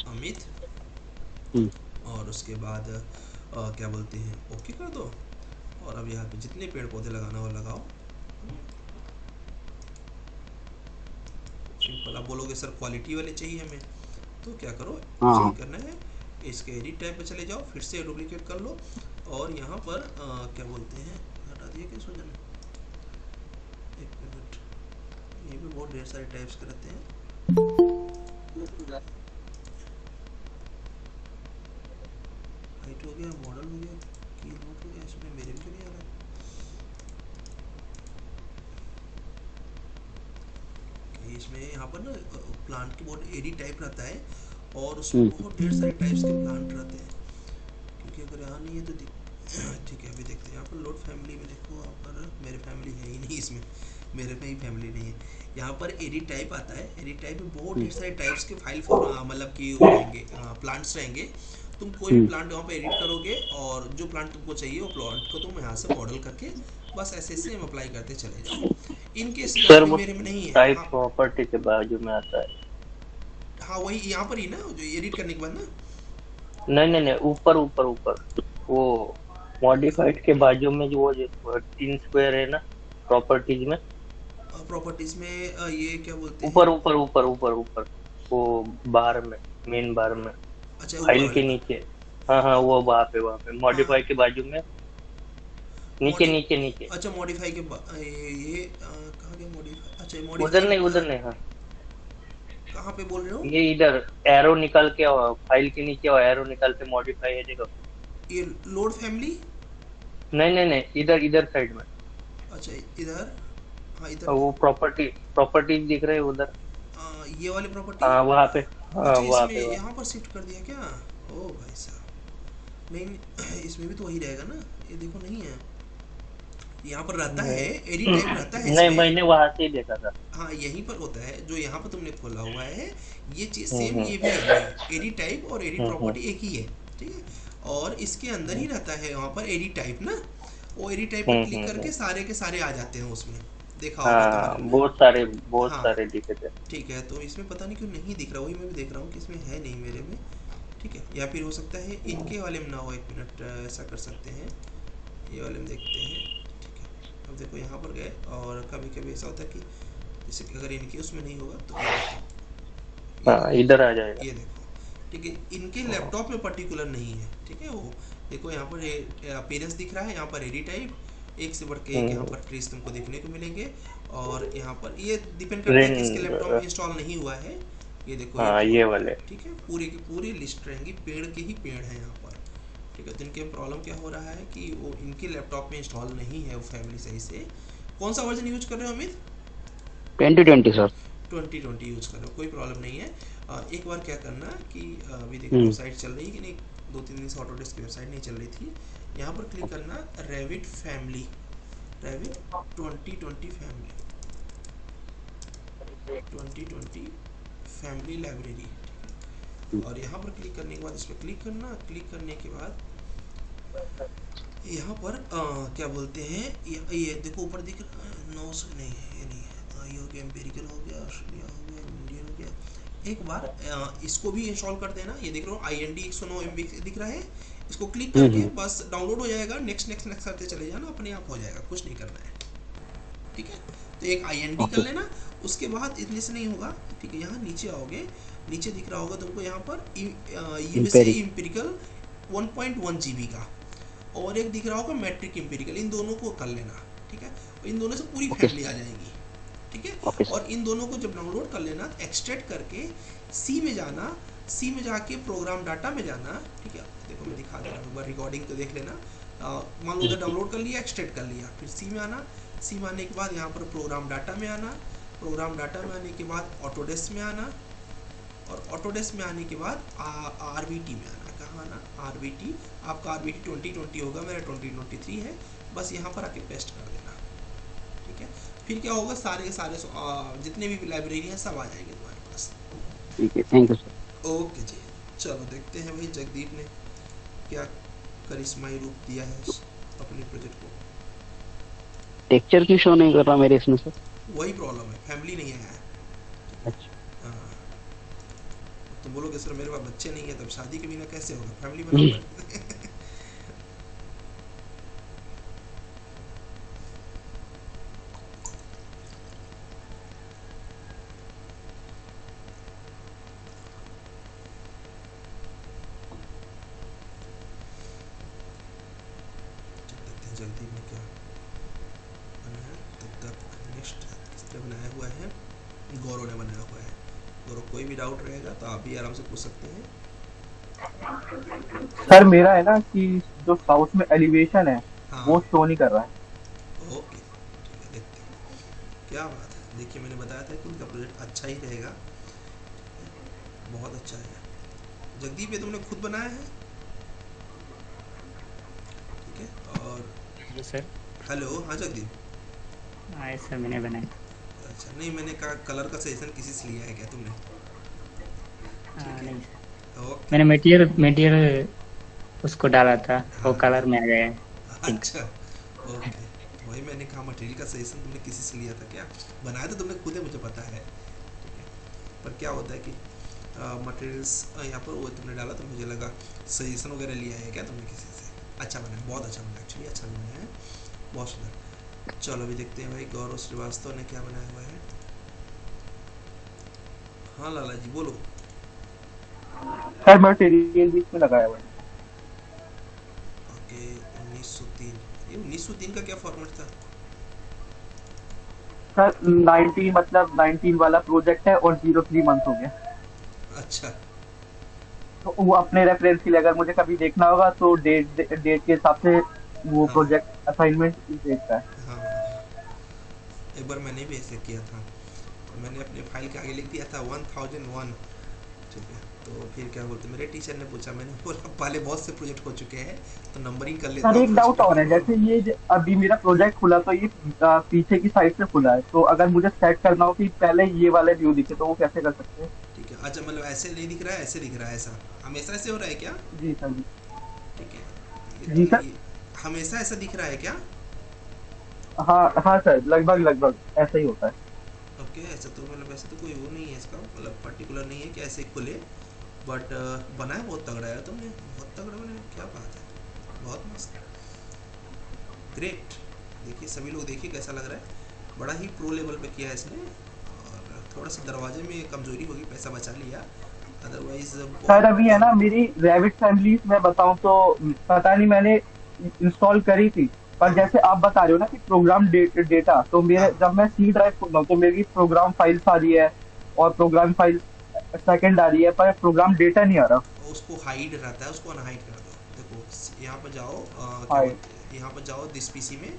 अमित, हम्म, और उसके बाद क्या बोलते हैं, ओके कर दो। और अब यहाँ पे जितने पेड़ पौधे लगाना हो लगाओ। सिंपल। आप बोलोगे सर क्वालिटी वाले चाहिए हमें, तो क्या करो, हाँ चेंज हाँ करना है, इसके एडिट टैब पे चले जाओ, फिर से डुप्लीकेट कर लो और यहाँ पर क्या बोलते हैं, हटा दिए क्या सुजन, एक मिनट, ये भी बहुत ढेर सारे टाइप्स के रहते हैं। हाइट हो गया, मॉडल हो गया, की नोट हो गया, इसमें मेरे भी क्यों नहीं आ रहा है? इसमें यहाँ पर ना प्लांट की बहुत एडी टाइप रहता है और उसमें बहुत ढेर सारे टाइप्स के प्लांट रहते हैं, क्योंकि अगर यहाँ नहीं है तो ठीक है अभी देखते हैं। यहाँ पर लोड फैमिली में देखो, यहाँ पर मेरे फैमिली है ही नहीं, इसमें मेरे में ही फैमिली नहीं है। यहाँ पर एडिट टाइप आता है, एडिट टाइप में बहुत ढेर सारे टाइप्स के फाइल मतलब कि रहेंगे, प्लांट्स रहेंगे। तुम कोई भी प्लांट वहाँ पे एडिट करोगे और जो प्लांट तुमको चाहिए वो प्लांट को तुम यहाँ से मॉडल करके बस ऐसे ऐसे अप्लाई करते चले जाओ। इनकेस सर वो मेरे में नहीं है। टाइप हाँ, प्रॉपर्टी के बाजू में आता है। हाँ वही यहाँ पर ही ना, जो एडिट करने के बाद ना, नहीं, ऊपर ऊपर ऊपर वो मॉडिफाइड के बाजू में जो 3 स्क्वायर है ना प्रॉपर्टीज में, प्रॉपर्टीज में ये क्या बोलते हैं, ऊपर ऊपर ऊपर ऊपर ऊपर वो बार में, मेन बार में, अच्छा फाइल ऊपर के नीचे। हाँ वो वहाँ पे मॉडिफाई के बाजू में, नीचे नीचे नीचे। अच्छा मॉडिफाई के ये कहाँ गया मॉडिफाई, अच्छा उधर नहीं, हाँ कहाँ पे बोल रहे हो? ये इधर एरो निकाल के फाइल के नीचे और एरो निकाल के मॉडिफाई है, देखो ये लोड फैमिली, नहीं, इधर साइड में। अच्छा इधर, हाँ इधर वो प्रॉपर्टीज दिख रहे हैं उधर, ये वाले प्रॉपर्टी, हाँ वहाँ पे, अच्छा वहाँ इसमें पे। यहाँ पर शिफ्ट कर दिया क्या? ओ भाई साहब, नहीं इसमें भी तो वही रहेगा ना, ये देखो नहीं है, यहाँ पर रहता है एडिट टाइप रहता है नहीं, इसमें। मैंने वहाँ से ही देखा था। हाँ यहीं पर होता है, जो यहाँ पर तुमने खोला हुआ है ये चीज सेम ये भी है, एडिट टाइप और एडिट प्रॉपर्टी एक ही है, ठीक है। और इसके अंदर ही रहता है वहाँ पर एडिट टाइप ना, वो एडिट टाइप पर क्लिक करके सारे के सारे आ जाते हैं उसमें, देखा होगा हाँ तुम्हारे में। बहुत हाँ। सारे दिखे थे। ठीक है, तो इसमें पता नहीं क्यों नहीं दिख रहा, वही मैं भी देख रहा हूँ कि इसमें है नहीं मेरे में, ठीक है। या फिर हो सकता है इनके वाले में ना हो, एक मिनट ऐसा कर सकते हैं, ये वाले में देखते हैं, ठीक है। अब देखो यहाँ पर गए और कभी कभी ऐसा होता है कि जैसे कि अगर इनके उसमें नहीं होगा तो हाँ इधर आ जाएगा। ये देखो, ठीक है, इनके लैपटॉप में पर्टिकुलर नहीं है, ठीक है। वो देखो यहाँ पर अपीयरेंस दिख रहा है, यहाँ पर एडिट टाइप एक से बढ़ के एक यहाँ पर ट्रीज तुमको देखने को मिलेंगे। और यहाँ पर ये डिपेंड करता है कि इसके लैपटॉप में इंस्टॉल नहीं हुआ है, ये देखो हाँ ये वाले, ठीक है। पूरी की पूरी लिस्ट रहेंगी, पेड़ के ही पेड़ है यहाँ पर, ठीक है। तो इनके प्रॉब्लम क्या हो रहा है कि वो इनके लैपटॉप में इंस्टॉल नहीं है वो फैमिली सही से। कौन सा वर्जन यूज कर रहे हो अमित? 2020 सर। 2020 यूज कर रहे हो, कोई प्रॉब्लम नहीं है। एक बार क्या करना कि अभी देखो साइट चल रही है कि नहीं, 2-3 दिन से ऑटोडेस्क की वेबसाइट नहीं चल रही थी, यहाँ पर क्लिक करना Revit family, Revit 2020 family, 2020 family library. और यहाँ पर क्लिक करने के बाद इस पर क्लिक करना, क्लिक करने के बाद यहाँ पर क्या बोलते हैं, ये देखो ऊपर दिख रहा है, 9 से नहीं है, ये नहीं है, ये हो गया, एम्पेरिकल हो गया, ऑस्ट्रेलिया हो गया, इंडियन हो गया। एक बार इसको भी इंस्टॉल कर देना, ये देख रहे हो IND 109 MB दिख रहा है, इसको क्लिक करके बस डाउनलोड हो जाएगा, नेक्स्ट नेक्स्ट नेक्स्ट करते चले जाना, अपने आप हो जाएगा, कुछ नहीं करना है, ठीक है। तो एक IND कर लेना, उसके बाद इतने से नहीं होगा, ठीक है। यहाँ नीचे आओगे, नीचे दिख रहा होगा तुमको यहाँ पर एम्पिरिकल 1.1 GB का, और एक दिख रहा होगा मैट्रिक एम्पिरिकल, इन दोनों को कर लेना, ठीक है। और इन दोनों से पूरी फैमिली आ जाएगी, ठीक है। और इन दोनों को जब डाउनलोड कर लेना, एक्सट्रैक्ट करके C में जाना, सी में जाके प्रोग्राम डाटा में जाना, ठीक है, देखो मैं दिखा दे रहा हूँ, एक बार रिकॉर्डिंग तो देख लेना। मान लो उधर डाउनलोड कर लिया, एक्सट्रैक्ट कर लिया, फिर सी में आना, सी में आने के बाद यहाँ पर प्रोग्राम डाटा में आना, प्रोग्राम डाटा में आने के बाद ऑटोडेस्क में आना, और ऑटोडेस्क में आने के बाद आरबीटी में आना। कहाँ आना? आरबीटी। आपका आरबीटी 2020 होगा, मेरा 2023 है, बस यहाँ पर आके पेस्ट कर देना, ठीक है। फिर क्या होगा, सारे के सारे जितने भी लाइब्रेरी हैं सब आ जाएंगे तुम्हारे पास। ठीक है, थैंक यू सर। ओके जी, चलो देखते हैं भाई जगदीप ने क्या करिश्माई रूप दिया है अपने प्रोजेक्ट को। टेक्सचर क्यों शो नहीं कर रहा मेरे इसमें सर? वही प्रॉब्लम है, फैमिली नहीं आया है। अच्छा, हाँ, तुम बोलोगे सर मेरे पास बच्चे नहीं है, तब शादी के बिना कैसे होगा, फैमिली बनाना पड़ेगा। जल्दी में क्या बनाया, तब तक नेक्स्ट किसने बनाया हुआ है, गौरव ने बनाया हुआ है। गौरव, कोई भी डाउट रहेगा तो आप भी आराम से पूछ सकते हैं। सर मेरा है ना कि जो साउथ में एलिवेशन है हाँ, वो शो नहीं कर रहा है। ओके ठीक है, देखते हैं क्या बात है। देखिए मैंने बताया था कि उनका प्रोजेक्ट अच्छा ही रहेगा, बहुत अच्छा है। जगदीप ये तुमने खुद बनाया है? ठीक है, और हेलो सर। हेलो, हाँ जगदीप। हाँ सर, मैंने बनाया। अच्छा, नहीं मैंने कहा कलर का सजेशन किसी से लिया है क्या तुमने? नहीं सर, ओके, मैंने मटेरियल उसको डाला था, वो कलर में आ गया है। अच्छा ओके, तो वही मैंने कहा मटेरियल का सजेशन तुमने किसी से लिया था क्या? बनाया तो तुमने खुद है, मुझे पता है, ठीक है। पर क्या होता है कि मटेरियल्स यहाँ पर वो तुमने डाला तो मुझे लगा सजेशन वगैरह लिया है क्या तुमने किसी से। अच्छा बना, बहुत अच्छा बना, एक्चुअली अच्छा बनाया है, बहुत सुंदर। चलो अभी देखते हैं भाई गौरव श्रीवास्तव ने क्या बनाया हुआ है। हाँ लाला जी बोलो। सर मटेरियल बीच में लगाया हुआ है। ओके, 1903, ये 1903 का क्या फॉर्मेट था? सर 19 मतलब 19 वाला प्रोजेक्ट है और 03 मंथ हो गया। अच्छा, तो वो अपने रेफरेंस के लिए अगर मुझे कभी देखना होगा तो डेट के हिसाब से वो हाँ। प्रोजेक्ट असाइनमेंट देखता है। हाँ, एक बार मैंने भी ऐसे किया था, मैंने अपने फाइल के आगे लिख दिया था 1001, ठीक है। तो फिर क्या बोलते, मेरे टीचर ने पूछा, मैंने बोला पहले बहुत से प्रोजेक्ट हो चुके हैं तो नंबरिंग कर लेता सर हूँ। एक डाउट और है, जैसे ये अभी मेरा प्रोजेक्ट खुला तो ये पीछे की साइड से खुला है, तो अगर मुझे सेट करना हो कि पहले ये वाले व्यू दिखे तो वो कैसे कर सकते हैं? ठीक है, अच्छा मतलब ऐसे नहीं दिख रहा है, ऐसे दिख रहा है, ऐसा हमेशा ऐसे हो रहा है क्या? जी सर जी। ठीक है, जी सर। हमेशा ऐसा दिख रहा है क्या? हाँ सर, लगभग ऐसा ही होता है। ओके, ऐसा तो मतलब वैसे तो कोई वो नहीं है इसका, मतलब पर्टिकुलर नहीं है कि ऐसे खुले, बट बनाया बहुत तगड़ा है तुमने, बहुत तगड़ा बनाया, क्या बात है, बहुत मस्त, ग्रेट। देखिए सभी लोग देखिए कैसा लग रहा है, बड़ा ही प्रो लेवल पे किया है इसने। और थोड़ा सा दरवाजे में कमजोरी होगी, पैसा बचा लिया, अदरवाइज सर अभी है ना मेरी रैबिट फैमिली मैं बताऊं तो पता नहीं मैंने इंस्टॉल करी थी, पर जैसे आप बता रहे हो ना कि प्रोग्राम डेटा, तो मेरे जब मैं सी ड्राइव खोलता हूँ तो मेरी प्रोग्राम फाइल्स आ रही है और प्रोग्राम फाइल सेकंड आ रही है, पर प्रोग्राम डेटा नहीं आ रहा। उसको हाइड रहता है, उसको अनहाइड कर दो। देखो यहाँ पर जाओ, यहाँ पर जाओ दिस पीसी में,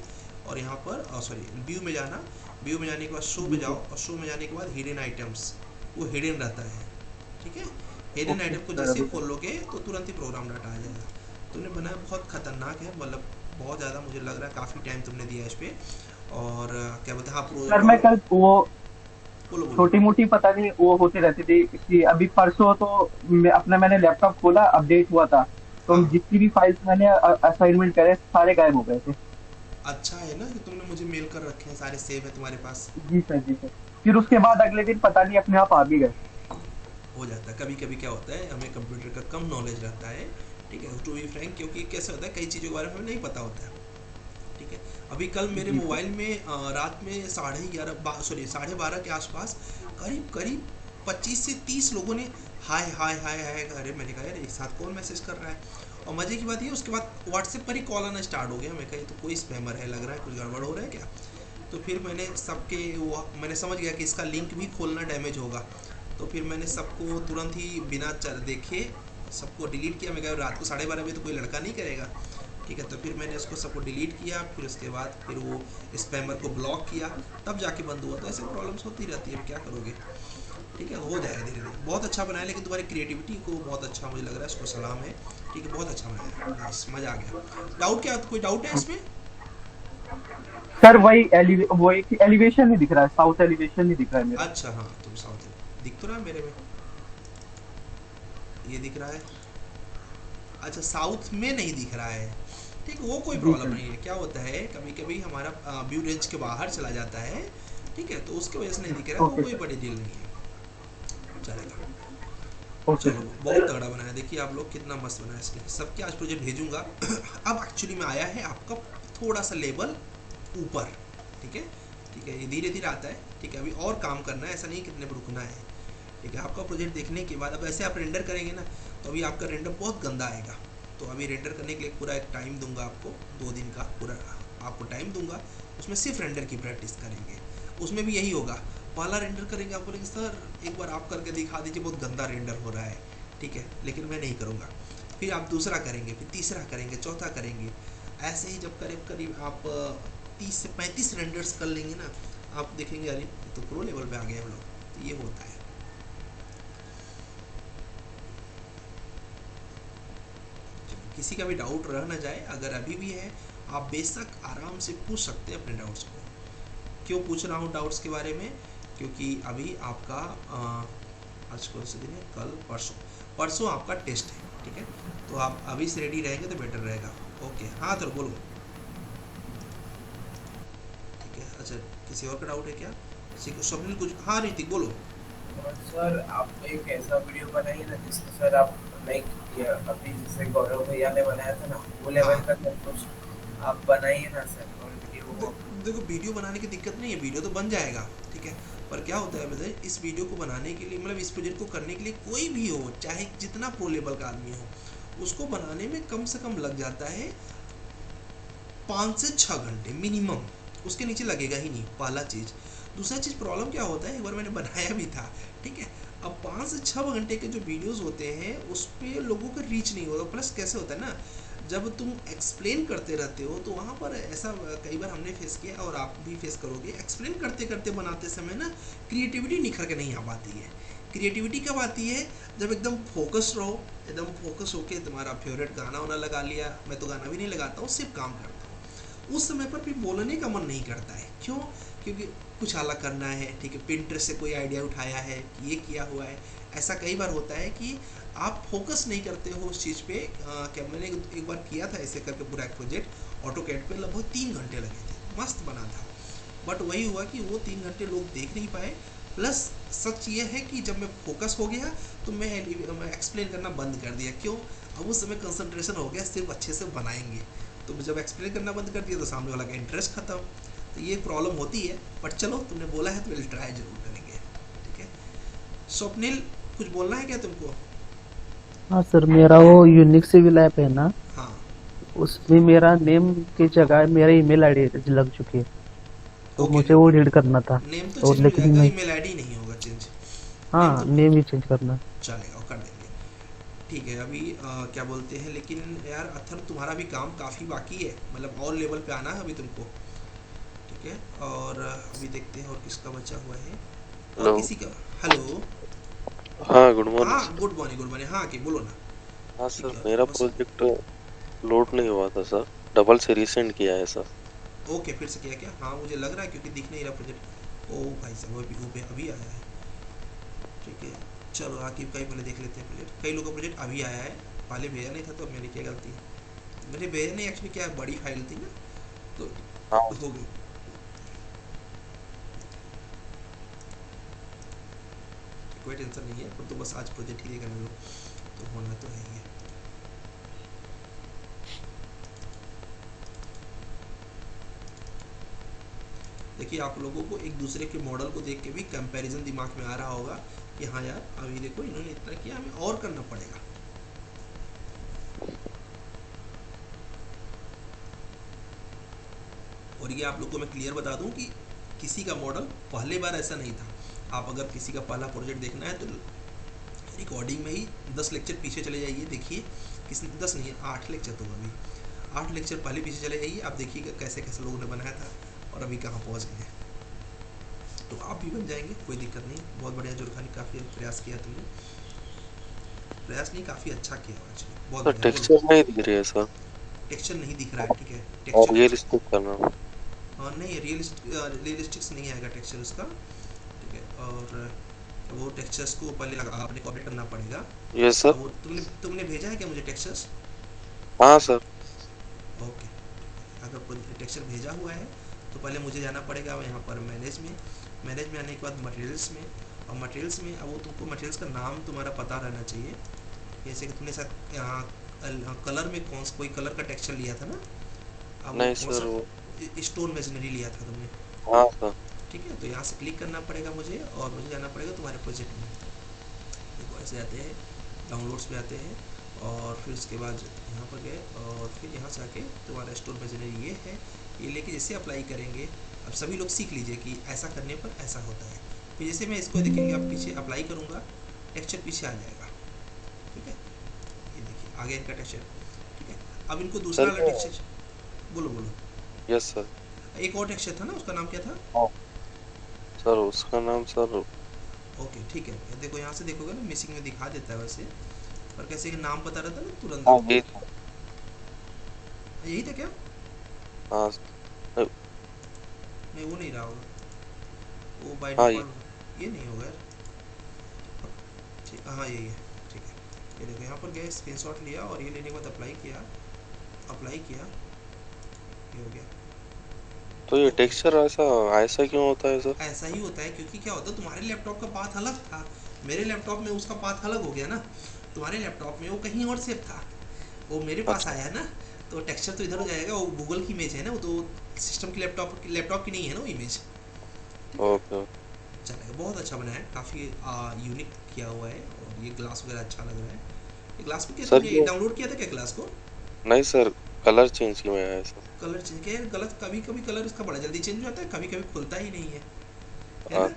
और यहाँ पर सॉरी व्यू में जाना, व्यू में जाने के बाद शो में जाओ, और शो में जाने के बाद हिडन आइटम्स, वो हिडन रहता है, ठीक है। हिडन आइटम को जैसे खोल लोगे तो तुरंत ही प्रोग्राम डाटा आ जाएगा। तुमने बनाया बहुत खतरनाक है, मतलब बहुत ज़्यादा मुझे लग रहा है काफ़ी टाइम तुमने दिया इस पे। और क्या बोलते हैं, हाँ सर मैं कल वो बोलो छोटी मोटी पता नहीं वो होती रहती थी कि अभी परसों तो मैंने लैपटॉप खोला, अपडेट हुआ था, तो हाँ। जितनी भी फाइल्स मैंने असाइनमेंट करे सारे गायब हो गए थे। अच्छा है ना कि तुमने मुझे मेल कर रखे हैं, सारे सेव है तुम्हारे पास। जी सर जी सर। फिर उसके बाद अगले दिन पता नहीं अपने आप आ भी गए। हो जाता है कभी कभी, क्या होता है हमें कंप्यूटर का कम नॉलेज रहता है, ठीक है, टू बी फ्रैंक, क्योंकि कैसे होता है कई चीज़ों के बारे में हमें नहीं पता होता है, ठीक है। अभी कल मेरे मोबाइल में रात में 12:30 के आसपास करीब 25 से 30 लोगों ने हाय हाय हाय हाय, अरे मैंने कहा यार एक साथ कौन मैसेज कर रहा है। और मज़े की बात ये, उसके बाद व्हाट्सएप पर ही कॉल आना स्टार्ट हो गया। मैं कहा ये तो कोई स्पैमर है, लग रहा है कुछ गड़बड़ हो रहा है क्या। तो फिर मैंने सबके वो मैंने समझ गया कि इसका लिंक भी खोलना डैमेज होगा, तो फिर मैंने सबको तुरंत ही बिना देखे सबको डिलीट किया। मैं कहा रात को 12:30 बजे तो कोई लड़का नहीं करेगा, ठीक है। तो फिर मैंने उसको सबको डिलीट किया, फिर उसके बाद फिर वो स्पैमर को ब्लॉक किया, तब जाके बंद हुआ। तो ऐसे प्रॉब्लम्स होती रहती है, क्या करोगे, ठीक है, हो जाएगा धीरे धीरे। बहुत अच्छा बनाया, लेकिन तुम्हारी क्रिएटिविटी को बहुत अच्छा मुझे लग रहा है, उसको सलाम है, ठीक है, बहुत अच्छा बनाया, नाइस, मज़ा आ गया। डाउट क्या, कोई डाउट है इसमें? सर वही कि एलिवेशन नहीं दिख रहा है, साउथ एलिवेशन नहीं दिख रहा है मेरा। अच्छा हाँ, तुम साउथ दिख तो रहा है मेरे में, ये दिख रहा है। अच्छा, साउथ में नहीं दिख रहा है, ठीक है, वो कोई प्रॉब्लम नहीं है। क्या होता है, कभी कभी हमारा व्यू रेंज के बाहर चला जाता है, ठीक है, तो उसकी वजह से नहीं दिख रहा है, वो कोई बड़ी डील नहीं है, चलेगा। चलो, बहुत तगड़ा बनाया, देखिए आप लोग कितना मस्त बनाया इसने। सबके आज प्रोजेक्ट भेजूंगा। अब एक्चुअली में आया है आपका थोड़ा सा लेवल ऊपर, ठीक है, ठीक है, ये धीरे धीरे आता है, ठीक है। अभी और काम करना है, ऐसा नहीं कितने पर रुकना है, ठीक है। आपका प्रोजेक्ट देखने के बाद अब ऐसे आप रेंडर करेंगे ना, तो अभी आपका रेंडर बहुत गंदा आएगा। तो अभी रेंडर करने के लिए पूरा एक टाइम दूंगा आपको, 2 दिन का पूरा आपको टाइम दूंगा, उसमें सिर्फ रेंडर की प्रैक्टिस करेंगे। उसमें भी यही होगा, पहला रेंडर करेंगे, आप बोलेंगे सर एक बार आप करके दिखा दीजिए, बहुत गंदा रेंडर हो रहा है, ठीक है, लेकिन मैं नहीं करूँगा। फिर आप दूसरा करेंगे, फिर तीसरा करेंगे, चौथा करेंगे, ऐसे ही जब करीब करीब आप 30 से 35 रेंडर्स कर लेंगे ना, आप देखेंगे अरे तो प्रो लेवल पे आ गए हम लोग। तो ये होता है। किसी का भी डाउट रह ना जाए, अगर अभी भी है आप बेशक आराम से पूछ सकते हैं अपने डाउट्स को। क्यों पूछ रहा हूँ डाउट्स के बारे में, क्योंकि अभी आपका आज कौन से दिन है, कल परसों आपका टेस्ट है, ठीक है। तो आप अभी से रेडी रहेंगे तो बेटर रहेगा। ओके, हाँ तो बोलो, ठीक है। अच्छा, किसी और का डाउट है क्या? स्वप्निल कुछ, हाँ ऋतिक बोलो। सर आप एक ऐसा वीडियो बनाइए ना जिसमें सर आप लाइक अभी जैसे गौरव भैया ने बनाया था ना, वो लेवल का कुछ आप बनाइए ना सर। और वीडियो देखो, वीडियो बनाने की दिक्कत नहीं है, वीडियो तो बन जाएगा, ठीक है। पर क्या होता है बताइए, इस वीडियो को बनाने के लिए, मतलब इस प्रोजेक्ट को करने के लिए कोई भी हो, चाहे जितना प्रो लेवल का आदमी हो, उसको बनाने में कम से कम लग जाता है 5 से 6 घंटे मिनिमम, उसके नीचे लगेगा ही नहीं, पहला चीज़। दूसरा चीज़, प्रॉब्लम क्या होता है, एक बार मैंने बनाया भी था, ठीक है। अब 5 से 6 घंटे के जो वीडियोस होते हैं उस पर लोगों का रीच नहीं होता। प्लस कैसे होता है ना, जब तुम एक्सप्लेन करते रहते हो तो वहाँ पर ऐसा कई बार हमने फेस किया और आप भी फेस करोगे, एक्सप्लेन करते करते बनाते समय ना क्रिएटिविटी निखर के नहीं आ पाती है। क्रिएटिविटी कब आती है, जब एकदम फोकस रहो, एकदम फोकस होके तुम्हारा फेवरेट गाना वाना लगा लिया। मैं तो गाना भी नहीं लगाता हूँ, सिर्फ काम करता हूँ। उस समय पर भी बोलने का मन नहीं करता है। क्यों? क्योंकि कुछ अलग करना है, ठीक है। पिंटरेस्ट से कोई आइडिया उठाया है, ये किया हुआ है। ऐसा कई बार होता है कि आप फोकस नहीं करते हो उस चीज़ पे। क्या मैंने एक बार किया था ऐसे करके पूरा एक प्रोजेक्ट ऑटोकैड पे, लगभग 3 घंटे लगे थे, मस्त बना था। बट वही हुआ कि वो 3 घंटे लोग देख नहीं पाए। प्लस सच ये है कि जब मैं फोकस हो गया तो मैं एक्सप्लेन करना बंद कर दिया। क्यों? अब उस समय कंसंट्रेशन हो गया सिर्फ अच्छे से बनाएंगे। तो जब एक्सप्लेन करना बंद कर दिया तो सामने वाला का इंटरेस्ट खत्म। तो ये प्रॉब्लम होती है। बट चलो, तुमने बोला है तो ट्राई जरूर करेंगे, ठीक है। स्वप्निल, कुछ बोलना है क्या तुमको? हाँ सर, मेरा वो यूनिक सिविल ऐप है ना, हाँ, उसमें मेरा नेम की जगह मेरा ईमेल आईडी लग चुकी है, तो ओके। मुझे वो एडिट करना था। नेम तो और चेंज हो लेकिन जाएगा, मैं, ईमेल आईडी नहीं होगा चेंज। हाँ नेम तो नेम ही चेंज करना। चलेगा, वो कर देंगे, ठीक है। अभी क्या बोलते हैं, लेकिन यार अथर तुम्हारा भी काम काफ़ी बाकी है, मतलब और लेवल पे आना है अभी तुमको, ठीक है। और अभी देखते हैं और किसका बचा हुआ है, और किसी का। हेलो, हाँ गुड मॉर्निंग। हाँ गुड मॉर्निंग, गुड मॉर्निंग। हाँ, कि बोलो ना। हाँ सर, मेरा प्रोजेक्ट लोड नहीं हुआ था सर, डबल से रीसेंड किया है सर। ओके, फिर से किया क्या? हाँ, मुझे लग रहा है क्योंकि दिख नहीं रहा प्रोजेक्ट। ओ भाई साहब, अभी आया है, ठीक है। चलो आकिब का ही पहले देख लेते हैं प्रोजेक्ट। कई लोगों का प्रोजेक्ट अभी आया है, पहले भेजा नहीं था, तो मेरी क्या गलती है, मैंने भेजा नहीं, एक्चुअली क्या बड़ी फाइल थी ना, तो हो गई। कोई टेंशन नहीं है, पर तो बस आज प्रोजेक्ट ही देख रहे हो तो होना तो है ही है। देखिए, आप लोगों को एक दूसरे के मॉडल को देख के भी कंपैरिजन दिमाग में आ रहा होगा कि हाँ यार, अभी देखो इन्होंने इतना किया, हमें और करना पड़ेगा। और ये आप लोग को मैं क्लियर बता दूं कि किसी का मॉडल पहले बार ऐसा नहीं था, आप अगर किसी का पहला प्रोजेक्ट देखना है तो रिकॉर्डिंग में ही 10 लेक्चर पीछे चले जाइए, देखिए किसने 10 नहीं 8 लेक्चर तो अभी 8 लेक्चर पहले पीछे चले जाइए, आप देखिएगा कैसे कैसे लोगों ने बनाया था और अभी कहाँ पहुँच गए। तो आप भी बन जाएंगे, कोई दिक्कत नहीं। बहुत बढ़िया जुल्खानी, काफ़ी प्रयास किया तुमने, प्रयास नहीं काफ़ी अच्छा किया आज, बहुत बढ़िया। टेक्सचर नहीं दिख रही है सर, टेक्सचर नहीं दिख रहा है, ठीक है। और टेक्सचर रियलिस्टिक करना। नहीं रियलिस्टिक्स नहीं आएगा टेक्सचर उसका, ठीक है। और वो टेक्सचर्स को पहले आपने कॉपरेट करना पड़ेगा। Yes sir. वो तुमने भेजा है क्या मुझे टेक्सचर्स? हाँ सर। ओके, अगर टेक्सचर भेजा हुआ है तो पहले मुझे जाना पड़ेगा यहाँ पर मैनेज में आने के बाद मटेरियल्स में, और मटेरियल्स में अब वो तुमको मटेरियल्स का नाम तुम्हारा पता रहना चाहिए। जैसे कि तुमने साथ यहाँ कलर में कोई कलर का टेक्सचर लिया था ना? अब नहीं कौन सर, सा वो स्टोन मेशनरी लिया था तुमने? हाँ सर। ठीक है, तो यहाँ से क्लिक करना पड़ेगा मुझे, और मुझे जाना पड़ेगा तुम्हारे प्रोजेक्ट में। देखो ऐसे आते हैं, डाउनलोड्स पे आते हैं, और फिर उसके बाद यहाँ पर गए, और फिर यहाँ से आके तुम्हारा स्टोर मेशनरी ये है, ये लेके जैसे अप्लाई करेंगे। अब सभी लोग सीख लीजिए कि ऐसा करने पर ऐसा होता है। फिर जैसे मैं इसको देखेंगे, अब पीछे अप्लाई करूँगा, टेक्सचर पीछे आ जाएगा, ठीक है। ये देखिए आ गया इनका टेक्सचर, ठीक है। अब इनको दूसरा वाला टेक्सचर, बोलो। Yes sir. एक और टेक्सचर था ना, उसका नाम क्या था? सर उसका नाम सर, ओके ठीक है। देखो यहाँ से देखोगे ना, मिसिंग में दिखा देता है वैसे, पर कैसे कि नाम पता रहता है ना तुरंत। हाँ यही था क्या? हाँ नहीं वो नहीं रहा होगा, वो बाय हाँ, डिफॉल्ट ये नहीं होगा यार। ठीक, हाँ यही है, ठीक है। ये देखो यहाँ पर गए, स्क्रीनशॉट लिया, और ये लेने के बाद अप्लाई किया, ये हो गया। तो ये टेक्सचर ऐसा ऐसा क्यों होता है सर? ऐसा ही होता है क्योंकि क्या होता है, तुम्हारे लैपटॉप का पाथ अलग था, मेरे लैपटॉप में उसका पाथ अलग हो गया ना। तुम्हारे लैपटॉप में वो कहीं और सेव था, वो मेरे पास आया है ना, तो टेक्सचर तो इधर हो जाएगा। वो गूगल की इमेज है ना, वो तो सिस्टम की लैपटॉप की नहीं है ना वो इमेज। ओके, चलेगा, बहुत अच्छा बना है, काफ़ी यूनिक किया हुआ है, और ये ग्लास वगैरह अच्छा लग रहा है। ये ग्लास को क्या सर तुमने डाउनलोड किया था क्या ग्लास को? नहीं सर, कलर चेंज किया है सर। कलर चेंज किया है, गलत कभी कभी कलर इसका बड़ा जल्दी चेंज हो जाता है, कभी कभी खुलता ही नहीं है हाँ, ना?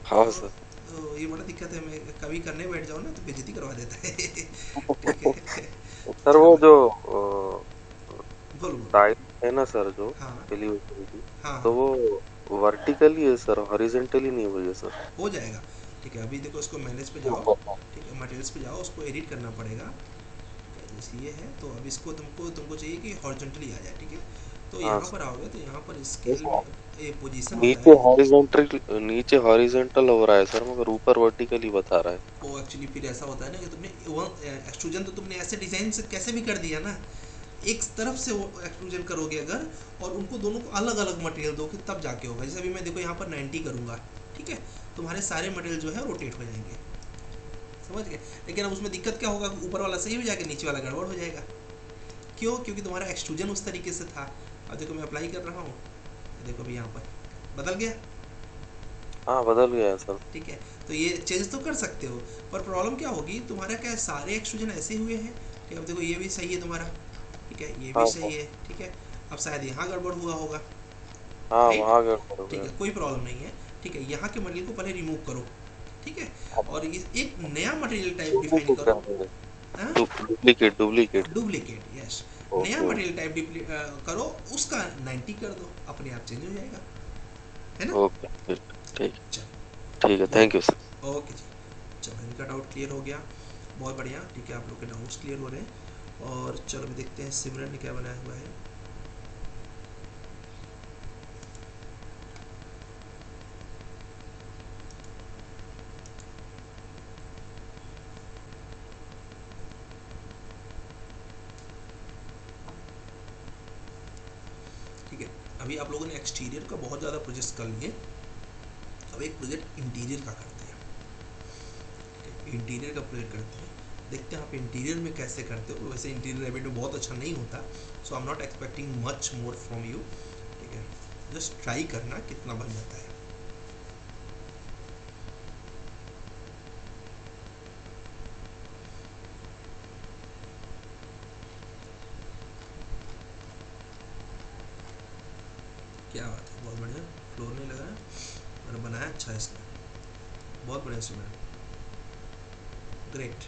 हाँ तो, सर। तो ये बड़ा दिक्कत है, मैं कभी करने बैठ जाऊँ ना तो बेइज्जती करवा देता है। ठीक है सर वो जो बोलो। टाइल है ना सर, जो हाँ एलिवेटर की, हाँ तो वो वर्टिकली है सर, हॉरिजॉन्टली नहीं हुई है सर। हो जाएगा, ठीक है। अभी देखो इसको मैनेज पे जाओ, ठीक है, मटेरियल्स पे जाओ, उसको एडिट करना पड़ेगा। जैसे ये है, तो अब इसको तुमको चाहिए कि हॉरिजॉन्टली आ जाए, ठीक है। तो हाँ यहाँ पर आओगे तो यहाँ पर स्केल में ये पोजीशन होता नीचे है। हॉरिजॉन्टल हो रहा है सर, मगर ऊपर वर्टिकली बता रहा है। वो एक्चुअली फिर ऐसा होता है ना कि तुमने एक्सट्रूजन तो तुमने ऐसे डिजाइन से कैसे भी कर दिया ना, एक तरफ से वो एक्सट्रूजन करोगे अगर, और उनको दोनों को अलग अलग मटेरियल दोगे तब जाके होगा। जैसे अभी मैं देखो यहाँ पर 90 करूँगा, ठीक है, तुम्हारे सारे मटेरियल जो है रोटेट हो जाएंगे, समझ गए। लेकिन अब उसमें दिक्कत क्या होगा, ऊपर वाला सही हो जाएगा, नीचे वाला गड़बड़ हो जाएगा। क्यों? क्योंकि तुम्हारा एक्सट्रूजन उस तरीके से था। अब देखो मैं अप्लाई कर रहा हूँ, देखो अभी यहाँ पर बदल गया, हाँ बदल गया है सर। ठीक है। तो ये चेंज तो कर सकते हो, पर प्रॉब्लम क्या होगी, तुम्हारा क्या सारे एक्सट्रूजन ऐसे हुए हैं, ठीक है। अब देखो ये भी सही है तुम्हारा, ठीक है, ये भी हाँ, सही है, ठीक है। अब शायद यहाँ गड़बड़ हुआ होगा, हाँ राइट? वहाँ गड़बड़ हो ठीक गया। है, कोई प्रॉब्लम नहीं है, ठीक है। यहाँ के मटेरियल को पहले रिमूव करो, ठीक है, और एक नया मटेरियल टाइप डिफाइन करो। डुप्लीकेट। Duplicate, yes. नया मटेरियल टाइप करो, उसका 90 कर दो, अपने आप चेंज हो जाएगा, है ना? ओके ठीक है, थैंक यू सर। ओके जी, चलो इनका डाउट क्लियर हो गया, बहुत बढ़िया, ठीक है। आप लोग के डाउट्स क्लियर हो रहे हैं, और चलो अभी देखते हैं सिमरन ने क्या बनाया हुआ है। ठीक है, अभी आप लोगों ने एक्सटीरियर का बहुत ज़्यादा प्रोजेक्ट कर लिए, अब एक प्रोजेक्ट इंटीरियर का करते हैं, इंटीरियर का प्रोजेक्ट करते हैं। देखते हैं आप इंटीरियर में कैसे करते हो। वैसे इंटीरियर रेविट में बहुत अच्छा नहीं होता, so I am not expecting much more from you, ठीक है। जस्ट ट्राई करना कितना बन जाता है। क्या बात है, बहुत बढ़िया, फ्लोर नहीं लगा है और बनाया अच्छा है इसने। बहुत बढ़िया स्टूडेंट, ग्रेट।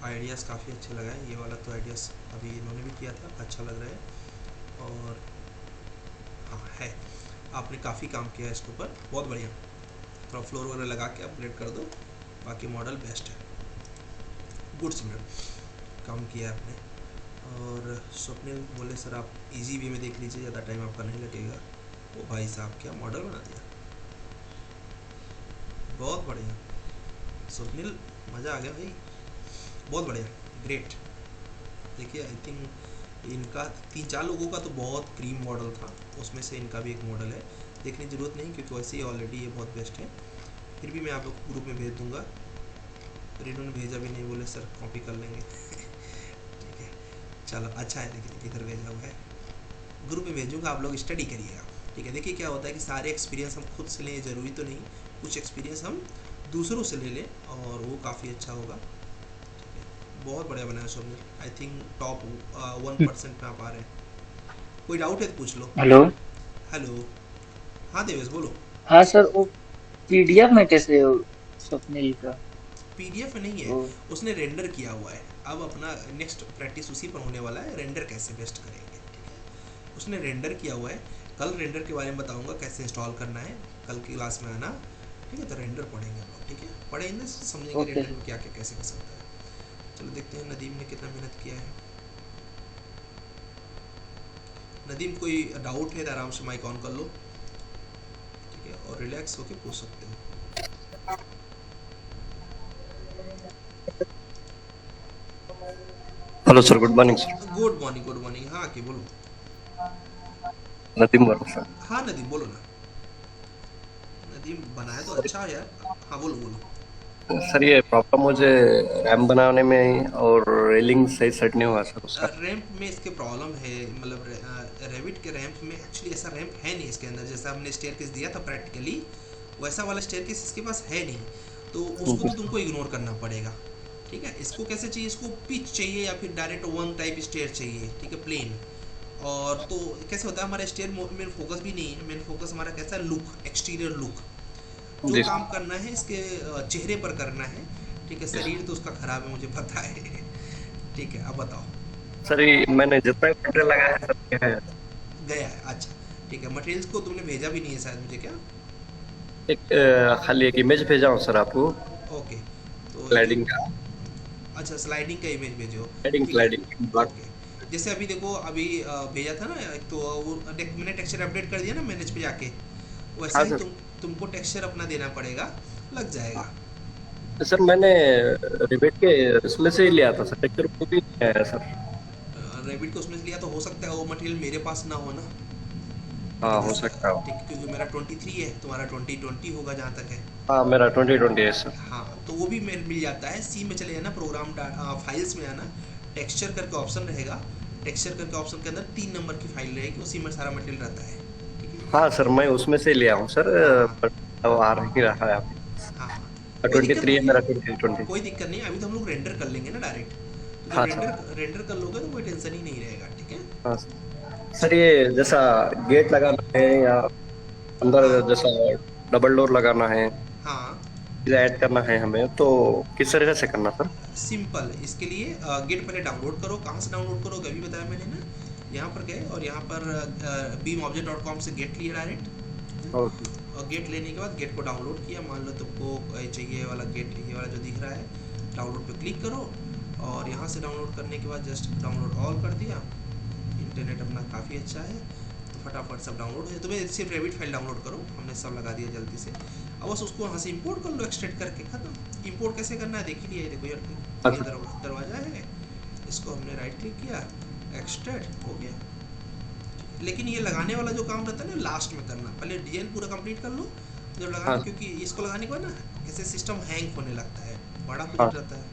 आइडियाज़ काफ़ी अच्छे लगा है, ये वाला तो आइडियाज़ अभी इन्होंने भी किया था, अच्छा लग रहा है। और हाँ है, आपने काफ़ी काम किया है इसके ऊपर, बहुत बढ़िया। थोड़ा फ्लोर वगैरह लगा के अपग्रेड कर दो, बाकी मॉडल बेस्ट है। गुड स्टूडेंट, काम किया है आपने। और स्वप्निल बोले सर आप इजी वे में देख लीजिए, ज़्यादा टाइम आपका नहीं लगेगा। ओ भाई साहब, क्या मॉडल बना दिया, बहुत बढ़िया स्वप्निल, मज़ा आ गया भाई, बहुत बढ़िया, ग्रेट। देखिए आई थिंक इनका 3-4 लोगों का तो बहुत क्रीम मॉडल था, उसमें से इनका भी एक मॉडल है, देखने की ज़रूरत नहीं क्योंकि वैसे ही ऑलरेडी ये बहुत बेस्ट है। फिर भी मैं आप लोग ग्रुप में भेज दूंगा, फिर इन्होंने भेजा भी नहीं, बोले सर कॉपी कर लेंगे। ठीक है, चलो अच्छा है, देखिए इधर भेजा हुआ है, ग्रुप में भेजूंगा, आप लोग स्टडी करिएगा। ठीक है, देखिए क्या होता है कि सारे एक्सपीरियंस हम खुद से लें ज़रूरी तो नहीं, कुछ एक्सपीरियंस हम दूसरों से ले लें और वो काफ़ी अच्छा होगा। ठीक है, बहुत बढ़िया बनाया स्वप्निल, आई थिंक टॉप 1% में आप आ रहे हैं। कोई डाउट है तो पूछ लो। हेलो। हेलो, हाँ देवेश बोलो। हाँ सर, वो पीडीएफ में कैसे हो स्वप्निल का? पीडीएफ नहीं है, वो उसने रेंडर किया हुआ है। अब अपना नेक्स्ट प्रैक्टिस उसी पर होने वाला है, रेंडर कैसे बेस्ट करेंगे। ठीक है, उसने रेंडर किया हुआ है, कल रेंडर के बारे में बताऊंगा कैसे इंस्टॉल करना है, कल की क्लास में आना। ठीक है, तो रेंडर पढ़ेंगे हम लोग, ठीक है, पढ़ेंगे समझेंगे ओके रेंडर में क्या क्या कैसे कर सकता है। चलो देखते हैं नदीम ने कितना मेहनत किया है। नदीम कोई डाउट है तो आराम से माइक ऑन कर लो, ठीक है, और रिलैक्स होके पूछ सकते हो। Hello sir, good morning sir. Good morning, good morning, हाँ कि बोलो। नदीम वर्मा सर। हाँ नदीम बोलो ना, नदीम बनाया तो अच्छा है यार, हाँ बोलो बोलो। सर ये प्रॉब्लम मुझे रैम बनाने में और रेलिंग सही सेट नहीं हुआ सर उसका। रैंप में इसके प्रॉब्लम है, मतलब रेविट के रैंप में एक्चुअली ऐसा रैंप है नहीं इसके अंदर, जैसा हमने स्टेयरकेस दिया था प्रैक्टिकली वैसा वाला स्टेयरकेस इसके पास है नहीं, तो उसको तो तुमको इग्नोर करना पड़ेगा। ठीक है, इसको कैसे चाहिए, इसको पिच चाहिए या फिर डायरेक्ट वन टाइप स्टेयर चाहिए। ठीक है, प्लेन। और तो कैसे होता है, हमारा स्टेयर मेन फोकस भी नहीं है, मेन फोकस हमारा कैसा है, लुक, एक्सटीरियर लुक। जो काम करना है इसके चेहरे पर करना है। ठीक है, शरीर तो उसका खराब है मुझे पता है। ठीक है, अब बताओ। सर ये मैंने जितना मटेरियल लगाया है सब गया है, अच्छा ठीक है। मटेरियल्स को तुमने भेजा भी नहीं है शायद मुझे, क्या? खाली एक इमेज भेजा हूँ सर आपको। ओके, तो स्लाइडिंग का। अच्छा, स्लाइडिंग का इमेज भेजो। स्लाइडिंग ओके, जैसे अभी देखो, अभी भेजा था ना, एक तो वो मैंने टेक्सचर अपडेट कर दिया ना मैनेज पे जाके, वैसे ही तुमको टेक्सचर अपना देना पड़ेगा, लग जाएगा। सर मैंने रिवेट के उसमें से ही लिया था सर, टेक्सचर को भी है सर। रेबिट को उसमें से लिया तो हो सकता है वो मटेरियल मेरे पास ना हो ना। हाँ हो सकता है। ठीक, क्योंकि मेरा 23 है, तुम्हारा 2020 होगा जहाँ तक है। हाँ मेरा 2020 है सर। हाँ, तो वो भी मिल जाता है। सी में चले जाना, प्रोग्राम फाइल्स में आना, टेक्सचर करके ऑप्शन रहेगा, टेक्सचर करके ऑप्शन के अंदर 3 नंबर की फाइल रहेगी, उसी में सारा मटेरियल रहता है। हाँ सर, मैं उसमें से लिया हूँ सर, पर आ नहीं रहा है अभी। हाँ 23 है मेरा, 2020। कोई दिक्कत नहीं, अभी तो हम लोग रेंडर कर लेंगे ना डायरेक्ट, तो हाँ रेंडर कर लोगे तो कोई टेंशन ही नहीं रहेगा। ठीक है। हाँ सर, ये जैसा गेट लगाना है या अंदर जैसा डबल डोर लगाना है, हाँ ऐड करना है हमें, तो किस तरह से करना सर? सिंपल, इसके लिए गेट पहले डाउनलोड करो। कहाँ से डाउनलोड करोगे अभी बताया मैंने ना, यहाँ पर गए और यहाँ पर beamobject.com से गेट लिया डायरेक्ट, और गेट लेने के बाद गेट को डाउनलोड किया। मान लो तुमको चाहिए ये वाला गेट, ये वाला जो दिख रहा है, डाउनलोड पे क्लिक करो, और यहाँ से डाउनलोड करने के बाद जस्ट डाउनलोड ऑल कर दिया। इंटरनेट अपना काफ़ी अच्छा है तो फटाफट सब डाउनलोड हो जाए। तुम्हें सिर्फ रेविट फाइल डाउनलोड करो, हमने सब लगा दिया जल्दी से। अब बस उसको यहाँ से इंपोर्ट कर लो, एक्सट्रैक्ट करके खत्म। इंपोर्ट कैसे करना है देख ही लिया, देखो यार ये दरवाजा है, इसको हमने राइट क्लिक किया, एक्सट्रैक्ट हो गया। लेकिन ये लगाने वाला जो काम रहता है ना, लास्ट में करना, पहले डिजाइन पूरा कंप्लीट कर लो जब लगाना, क्योंकि इसको लगाने के बाद ना कैसे सिस्टम हैंग होने लगता है, बड़ा प्रोजेक्ट रहता है।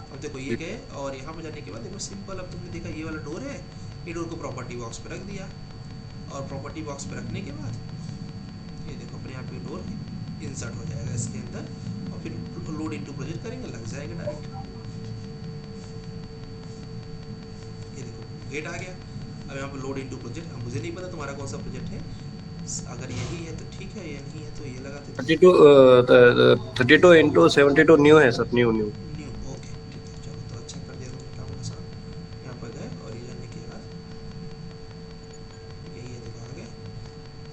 अब देखो ये गए, और यहाँ पर जाने के बाद देखो सिंपल, अब तुमने देखा ये वाला डोर है, ये डोर को प्रॉपर्टी बॉक्स पे रख दिया, और प्रॉपर्टी बॉक्स पे रखने के बाद ये देखो अपने यहाँ पे डोर इंसर्ट हो जाएगा इसके अंदर, और फिर लोड इनटू प्रोजेक्ट करेंगे, लग जाएगा डायरेक्ट। ये देखो गेट आ गया। अब यहाँ पे लोड इनटू प्रोजेक्ट, अब मुझे नहीं पता तुम्हारा कौन सा प्रोजेक्ट है, अगर यही है तो ठीक है, ये नहीं है तो ये लगा देते 32 इंटू 72 न्यू है sir, new new. New. Okay ठीक है, चलो तो अच्छा कर दिया तुमने काम आसान। यहाँ पर गए और ये जाने के बाद ये देखो आ गए,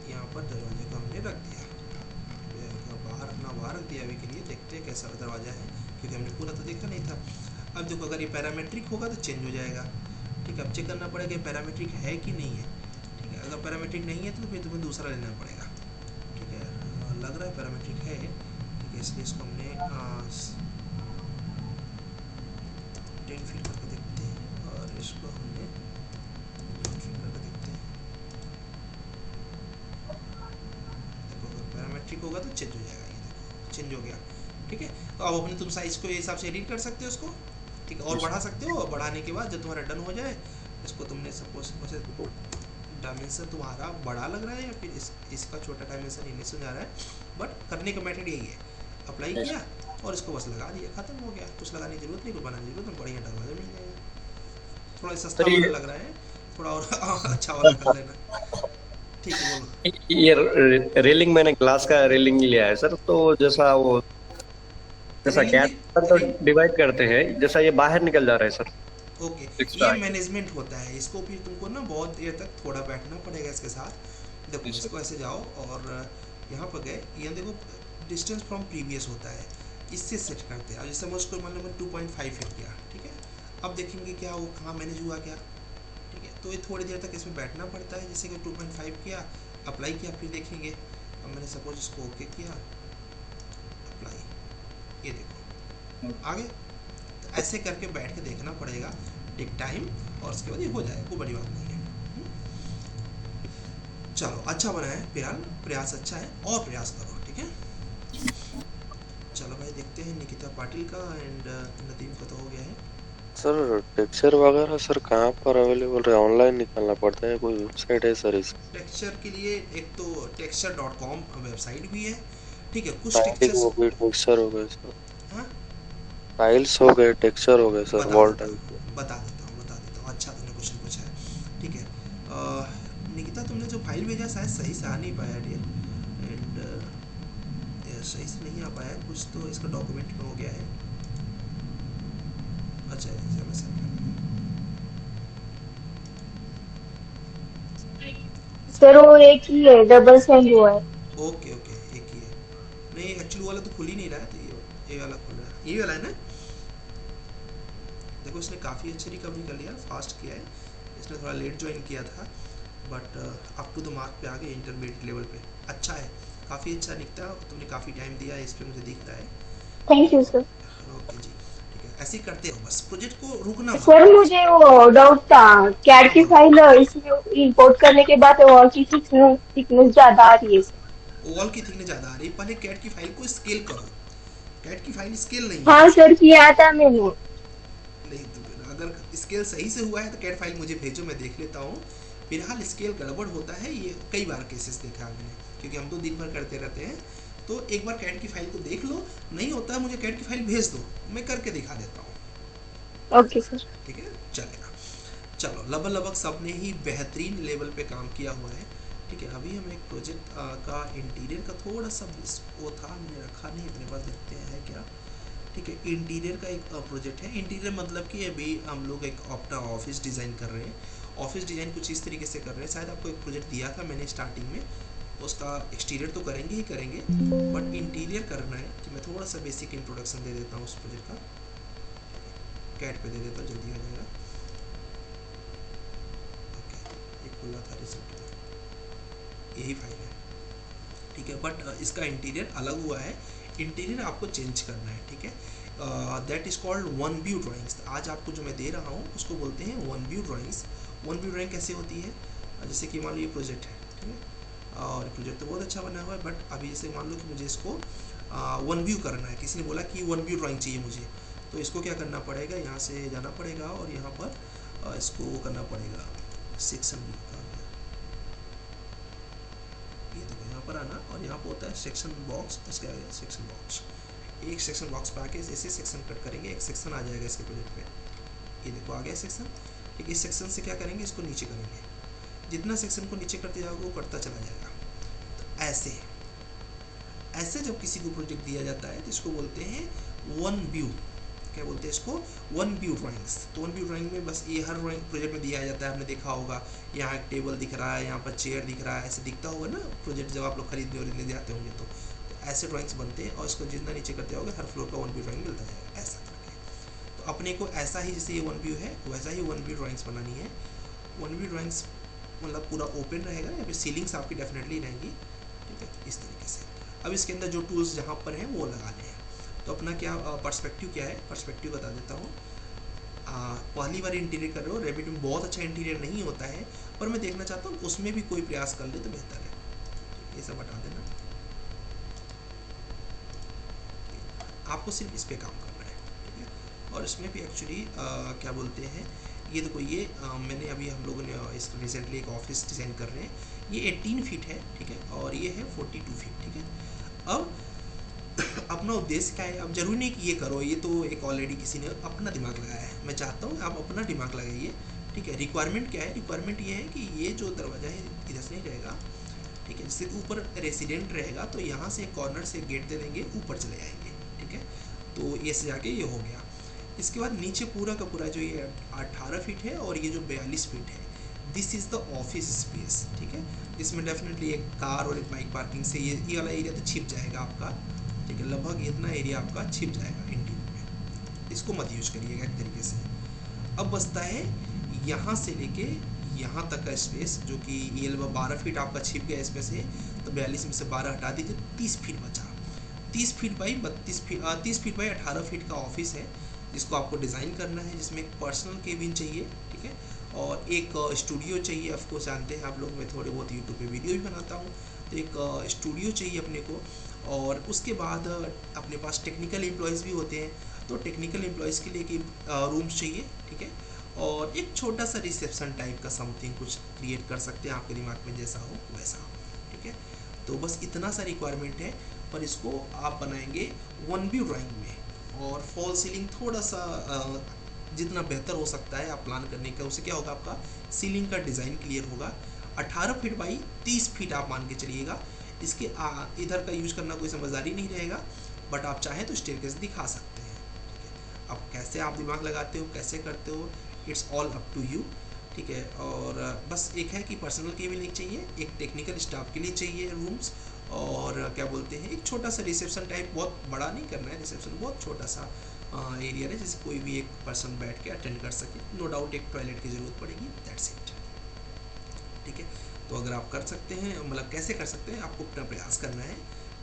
यहाँ पर दरवाजे को हमने रख दिया, बाहर रखना बाहर रख दिया। अभी के लिए देखते हैं कैसा दरवाजा है, क्योंकि हमने पूरा तो देखा नहीं था। अब देखो अगर ये पैरामेट्रिक होगा तो चेंज हो जाएगा, ठीक है। अब चेक करना पड़ेगा कि पैरामेट्रिक है कि नहीं है, ठीक है। अगर पैरामेट्रिक नहीं है तो फिर तुम्हें दूसरा लेना पड़ेगा, ठीक है। लग रहा है पैरामेट्रिक है, ठीक है, इसलिए इसको हमने 10 फीट करके देखते हैं और इसको हमने 10 फीट करके देखते हैं। देखो अगर पैरामेट्रिक होगा तो चेंज हो जाएगा, ये देखो चेंज हो गया, ठीक है। तो अब अपने तुम साइज को ये हिसाब से एडिट कर सकते हो इसको, ठीक है, और बढ़ा सकते हो। बढ़ाने के बाद जब तुम्हारा डन हो जाए, इसको तुमने सपोज डायमेंशन तुम्हारा बड़ा लग रहा है या फिर इसका छोटा डायमेंशन इन्हें से जा रहा है, बट करने का मेथड यही है, अप्लाई किया और इसको बस लगा दिया, खत्म हो गया। कुछ लगाने की जरूरत नहीं, कुछ बनाने की जरूरत नहीं, बढ़िया दरवाजा मिल जाएगा। थोड़ा सस्ता वाला लग रहा है, थोड़ा और अच्छा वाला कर लेना, ठीक है। बोलो। ये रेलिंग मैंने ग्लास का रेलिंग ही लिया है सर, तो जैसा कैट तो डिवाइड करते हैं, जैसा ये बाहर निकल जा रहा है सर। ओके, ये मैनेजमेंट होता है, इसको भी तुमको ना बहुत देर तक थोड़ा बैठना पड़ेगा इसके साथ। देखो इसको ऐसे जाओ और यहाँ पर गए, ये देखो डिस्टेंस फ्रॉम प्रीवियस होता है, इससे सेट करते हैं। जैसे मैं उसको मान लो मैं 2.5 फीट किया, ठीक है। अब देखेंगे क्या वो कहाँ मैनेज हुआ क्या, ठीक है। तो ये थोड़ी देर तक इसमें बैठना पड़ता है। जैसे कि 2.5 किया, अप्लाई किया, फिर देखेंगे। अब मैंने सपोज इसको ओके किया, अप्लाई, ये देखो आगे। तो ऐसे करके बैठ के देखना पड़ेगा, टेक टाइम, और उसके बाद ये हो जाएगा, कोई बड़ी बात नहीं है। चलो अच्छा बना है, फिलहाल प्रयास अच्छा है, और प्रयास करो, ठीक है। चलो भाई देखते हैं निकिता पाटिल का, एंड नदीम का तो हो गया है। सर टेक्सचर वगैरह सर कहाँ पर अवेलेबल है? ऑनलाइन निकालना पड़ता है, कोई वेबसाइट है सर इस टेक्सचर के लिए? एक तो texture.com वेबसाइट भी है, ठीक है। कुछ टेक्सचर हो गए सर, हाँ टाइल्स हो गए, टेक्सचर हो गए सर, वॉल टाइल। बता देता हूँ। अच्छा तुमने क्वेश्चन पूछा है, ठीक है। निकिता तुमने जो फाइल भेजा शायद सही से आ नहीं पाया डियर, एंड सही से नहीं आ पाया, कुछ तो इसका डॉक्यूमेंट में हो गया है। अच्छा सर वो एक ही है, डबल सेंड हुआ है। ओके एक ही है। नहीं एक्चुअली वाला तो खुल ही नहीं रहा है, तो ये वाला खुल रहा है, ये वाला है ना। देखो इसने काफ़ी अच्छी रिकवरी कर लिया, फास्ट किया है। इसने थोड़ा लेट ज्वाइन किया था, but up to the mark पे आ गए, इंटरमीडिएट लेवल पे। अच्छा है, काफ़ी अच्छा निकता है, तुमने काफ़ी टाइम दिया है इस पर, मुझे दिख रहा है। Thank you sir. ओके जी, ठीक है, ऐसे ही करते हो बस, प्रोजेक्ट को रुकना मत। सर मुझे वो डाउट था, कैड की फाइल इसमें इंपोर्ट करने के बाद वॉल की थिकनेस ज़्यादा आ रही है। वॉल की थिकनेस ज़्यादा आ रही है, पहले कैड की फाइल को स्केल करो। कैड की फाइल स्केल नहीं है। हाँ सर किया था मैंने। नहीं तो अगर स्केल सही से हुआ है तो कैड फाइल मुझे भेजो, मैं देख लेता हूँ। फिलहाल स्केल गड़बड़ होता है, ये कई बार केसेस देखा हमने, क्योंकि हम तो दिन भर करते रहते हैं। तो एक बार कैड की फाइल को देख लो, नहीं होता है मुझे कैड की फाइल भेज दो, मैं करके दिखा देता हूँ। ओके सर, ठीक है, चलेगा। चलो लगभग सबने ही बेहतरीन लेवल पे काम किया हुआ है, ठीक है। अभी हम एक प्रोजेक्ट का इंटीरियर का थोड़ा सा वो था, मैंने रखा नहीं अपने पास, देखते हैं क्या। ठीक है, इंटीरियर का एक प्रोजेक्ट है। इंटीरियर मतलब कि अभी हम लोग एक अपना ऑफिस डिज़ाइन कर रहे हैं। ऑफिस डिज़ाइन कुछ इस तरीके से कर रहे हैं, शायद आपको एक प्रोजेक्ट दिया था मैंने स्टार्टिंग में, उसका एक्सटीरियर तो करेंगे ही करेंगे, बट इंटीरियर करना है। तो मैं थोड़ा सा बेसिक इंट्रोडक्शन दे देता हूँ उस प्रोजेक्ट का, कैट पे दे देता हूँ, जल्दी हो जाएगा। ओके, एक खुला था रिजल्ट, यही फाइल है, ठीक है। बट इसका इंटीरियर अलग हुआ है, इंटीरियर आपको चेंज करना है, ठीक है। That is called one view drawings. आज आपको जो मैं दे रहा हूँ उसको बोलते हैं one view drawings. One view drawing कैसे होती है? जैसे कि मान लो ये प्रोजेक्ट है, ठीक है, और प्रोजेक्ट तो बहुत अच्छा बना हुआ है, बट अभी जैसे मान लो कि मुझे इसको वन व्यू करना है, किसी ने बोला कि वन व्यू ड्राइंग चाहिए मुझे, तो इसको क्या करना पड़ेगा, यहाँ से जाना पड़ेगा और यहाँ पर इसको वो करना पड़ेगा, सेक्शन व्यू का, ये देखो यहाँ पर आना, और यहाँ पर होता है सेक्शन बॉक्स, इसके आगे सेक्शन बॉक्स। एक सेक्शन बॉक्स पे आके ऐसे सेक्शन कट करेंगे, एक सेक्शन आ जाएगा इसके प्रोजेक्ट पे, ये देखो आ गया सेक्शन। ठीक, इस सेक्शन से क्या करेंगे, इसको नीचे करेंगे, जितना सेक्शन को नीचे करते जाओगे वो कटता चला जाएगा। ऐसे ऐसे जब किसी को प्रोजेक्ट दिया जाता है तो इसको बोलते हैं वन व्यू, क्या बोलते हैं इसको, वन व्यू ड्राइंग्स। तो वन व्यू ड्राइंग में बस ये हर प्रोजेक्ट में दिया जाता है, आपने देखा होगा यहाँ एक टेबल दिख रहा है, यहाँ पर चेयर दिख रहा है, ऐसे दिखता होगा ना प्रोजेक्ट जब आप लोग खरीदने और ले जाते होंगे तो ऐसे ड्राइंग्स बनते हैं और इसको जितना नीचे करते होगे हर फ्लोर का वन व्यू ड्राइंग मिलता है ऐसा करके। तो अपने को ऐसा ही जैसे ये वन व्यू है वैसा ही वन व्यू ड्राइंग्स बनानी है। वन व्यू ड्राइंग्स मतलब पूरा ओपन रहेगा या फिर सीलिंग्स आपकी डेफिनेटली रहेंगी, ठीक है, इस तरीके से। अब इसके अंदर जो टूल्स जहाँ पर हैं वो लगाने हैं। तो अपना क्या पर्सपेक्टिव क्या है, पर्सपेक्टिव बता देता हूँ। पहली बार इंटीरियर कर रहे हो, रेविट में बहुत अच्छा इंटीरियर नहीं होता है, पर मैं देखना चाहता हूँ उसमें भी कोई प्रयास कर ले तो बेहतर है। ये सब हटा देना, आपको सिर्फ इस पे काम करना है, ठीक है। और इसमें भी एक्चुअली क्या बोलते हैं, ये देखो ये मैंने अभी हम लोगों ने इस रिसेंटली एक ऑफिस डिज़ाइन कर रहे हैं, ये 18 फीट है, ठीक है, और ये है 42 फीट, ठीक है। अब अपना उद्देश्य क्या है, अब जरूरी नहीं कि ये करो, ये तो एक ऑलरेडी किसी ने अपना दिमाग लगाया है। मैं चाहता हूँ आप अपना दिमाग लगाइए, ठीक है। रिक्वायरमेंट क्या है, रिक्वायरमेंट ये है कि ये जो दरवाज़ा है इधर से नहीं रहेगा, ठीक है। जैसे ऊपर रेसिडेंट रहेगा तो यहाँ से कॉर्नर से गेट दे देंगे, ऊपर चले जाएंगे, ठीक है। तो ये से जाके ये हो गया। इसके बाद नीचे पूरा का पूरा जो ये 18 फीट है और ये जो 42 फीट है, this is the office space, ठीक है। इसमें डेफिनेटली एक कार और एक बाइक पार्किंग से ये वाला एरिया तो छिप जाएगा आपका, ठीक है। लगभग इतना एरिया आपका छिप जाएगा इंटीरियर में, इसको मत यूज करिएगा एक तरीके से। अब बचता है यहाँ से लेके यहाँ तक का स्पेस, जो कि ये 12 फीट आपका छिप गया स्पेस है, तो 42 में से 12 हटा दीजिए, 30 फीट बचा। 30 feet by 32 feet 30 feet by 18 feet का ऑफिस है, जिसको आपको डिज़ाइन करना है, जिसमें एक पर्सनल केबिन चाहिए, ठीक है, और एक स्टूडियो चाहिए। ऑफकोर्स जानते हैं आप लोग, मैं थोड़े बहुत यूट्यूब पे वीडियो भी बनाता हूँ, तो एक स्टूडियो चाहिए अपने को। और उसके बाद अपने पास टेक्निकल एम्प्लॉयज़ भी होते हैं, तो टेक्निकल एम्प्लॉयज़ के लिए कि रूम्स चाहिए, ठीक है। और एक छोटा सा रिसेप्शन टाइप का समथिंग कुछ क्रिएट कर सकते हैं, आपके दिमाग में जैसा हो वैसा, ठीक है। तो बस इतना सा रिक्वायरमेंट है, पर इसको आप बनाएंगे वन व्यू ड्राइंग में। और फॉल सीलिंग थोड़ा सा जितना बेहतर हो सकता है आप प्लान करने का, उससे क्या होगा, आपका सीलिंग का डिज़ाइन क्लियर होगा। 18 फीट बाई 30 फीट आप मान के चलिएगा। इसके इधर का यूज करना कोई समझदारी नहीं रहेगा, बट आप चाहें तो स्टेयरकेस दिखा सकते हैं, ठीक है। अब कैसे आप दिमाग लगाते हो, कैसे करते हो, it's all up to you, ठीक है। और बस एक है कि पर्सनल केबिन एक चाहिए, एक टेक्निकल स्टाफ के लिए चाहिए रूम्स, और क्या बोलते हैं एक छोटा सा रिसेप्शन टाइप, बहुत बड़ा नहीं करना है रिसेप्शन, बहुत छोटा सा एरिया है जिसे कोई भी एक पर्सन बैठ के अटेंड कर सके। नो डाउट एक टॉयलेट की ज़रूरत पड़ेगी, दैट्स इट, ठीक है। तो अगर आप कर सकते हैं, मतलब कैसे कर सकते हैं, आपको अपना प्रयास करना है,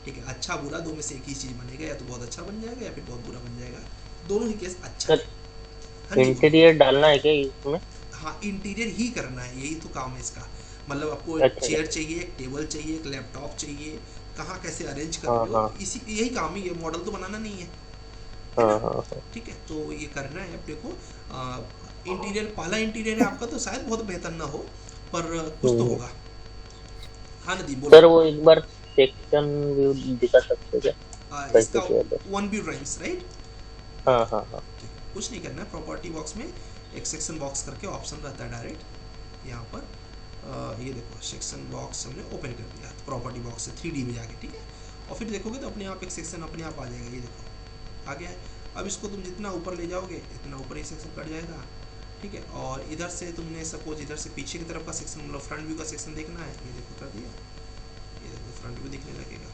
ठीक है। अच्छा बुरा दो में से एक ही चीज़ बनेगा, या तो बहुत अच्छा बन जाएगा या फिर बहुत बुरा बन जाएगा, दोनों ही केस अच्छा है। इंटीरियर डालना है क्या इसमें? हाँ, इंटीरियर ही करना है, यही तो काम है इसका। मतलब आपको अच्छा, चेयर चाहिए, एक टेबल चाहिए, एक लैपटॉप चाहिए, कहाँ कैसे अरेंज कर रहे हो, इसी यही काम ही है, मॉडल तो बनाना नहीं है, ठीक है। तो ये करना है अपने को। इंटीरियर पहला इंटीरियर है आपका, तो शायद बहुत बेहतर ना हो, पर कुछ तो होगा। हाँ नदीम बोलो। सर वो एक बार सेक्शन व्यू दिखा सकते क्या? इसका वन व्यू ड्राइंग्स, राइट? हाँ हाँ हाँ। कुछ नहीं करना है, प्रॉपर्टी बॉक्स में एक सेक्शन बॉक्स करके ऑप्शन रहता है डायरेक्ट यहाँ पर। ये देखो सेक्शन बॉक्स हमने ओपन कर दिया प्रॉपर्टी बॉक्स से 3D में जाके, ठीक है। और फिर देखोगे तो अपने आप एक सेक्शन अपने आप आ जाएगा, ये देखो आ गया है। अब इसको तुम जितना ऊपर ले जाओगे इतना ऊपर ही सेक्शन कट जाएगा, ठीक है। और इधर से तुमने सपोज इधर से पीछे की तरफ का सेक्शन, मतलब फ्रंट व्यू का सेक्शन देखना है, ये देखो कर दिया, ये देखो फ्रंट व्यू दिखने लगेगा।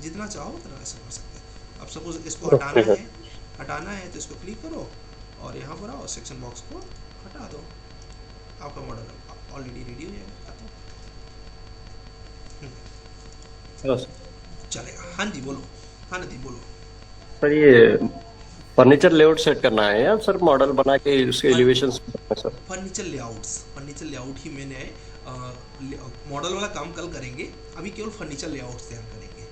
जितना चाहो उतना ऐसा कर सकते हैं। अब सपोज इसको हटाना है तो इसको क्लिक करो और यहाँ पर आओ, सेक्शन बॉक्स को हटा दो, आपका मॉडल ऑलरेडी रेडी हो जाएगा। चलेगा। हाँ जी बोलो। हाँ नदी बोलो। सर ये फर्नीचर लेआउट सेट करना है या सर मॉडल बना के उसके एलिवेशन सर? फर्नीचर लेआउट ही मैंने मॉडल वाला काम कल करेंगे, अभी केवल फर्नीचर लेआउट तैयार करेंगे,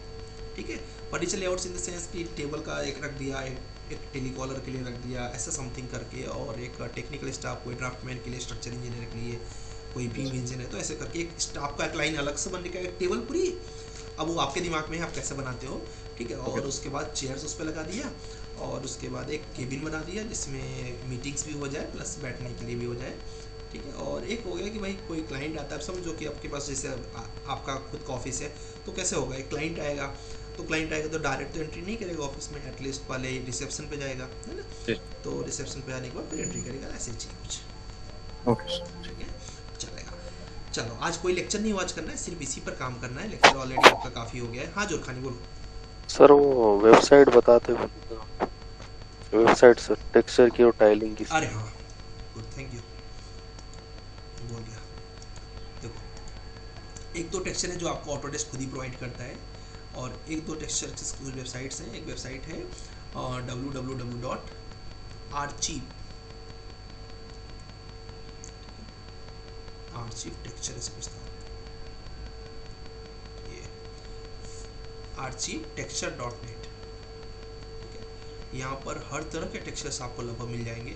ठीक है। Furniture layout in the sense कि टेबल का एक रख दिया, एक टेलीकॉलर के लिए रख दिया, ऐसा समथिंग करके, और एक टेक्निकल स्टाफ, कोई ड्राफ्टमैन के लिए, स्ट्रक्चर इंजीनियर के लिए, कोई बीम इंजीनियर, तो ऐसे करके एक स्टाफ का एक लाइन अलग से बनने का, एक टेबल पूरी। अब वो आपके दिमाग में है आप कैसे बनाते हो, ठीक है। और उसके बाद चेयर्स उस पर लगा दिया, और उसके बाद एक केबिन बना दिया जिसमें मीटिंग्स भी हो जाए प्लस बैठने के लिए भी हो जाए, ठीक है। और एक हो गया कि भाई कोई क्लाइंट आता है, अब समझो कि आपके पास जैसे आपका खुद का ऑफिस है, तो कैसे होगा, एक क्लाइंट आएगा तो डायरेक्ट तो एंट्री नहीं करेगा ऑफिस में, एटलीस्ट पहले रिसेप्शन पे जाएगा, है ना। तो रिसेप्शन पे आने के बाद फिर एंट्री करेगा, ऐसे चीज कुछ। ओके ठीक है, चलेगा। चलो आज कोई लेक्चर नहीं वॉच करना है, सिर्फ इसी पर काम करना है। लेक्चर ऑलरेडी आपका काफ़ी हो गया है। हाँ जोरखानी बोलो। सर वो वेबसाइट बताते वेबसाइट सर, टेक्सचर की और टाइलिंग की। अरे हाँ गुड, थैंक यू, बोल गया। देखो एक दो टेक्सचर है जो आपको ऑटोडेस्क खुद ही प्रोवाइड करता है, और एक दो टेक्सचर कुछ वेबसाइट्स हैं। एक वेबसाइट है आर्चीव टेक्सचर से पूछता हूँ, ये archive-texture.net, ठीक है। यहाँ पर हर तरह के टेक्सचर्स आपको लगभग मिल जाएंगे,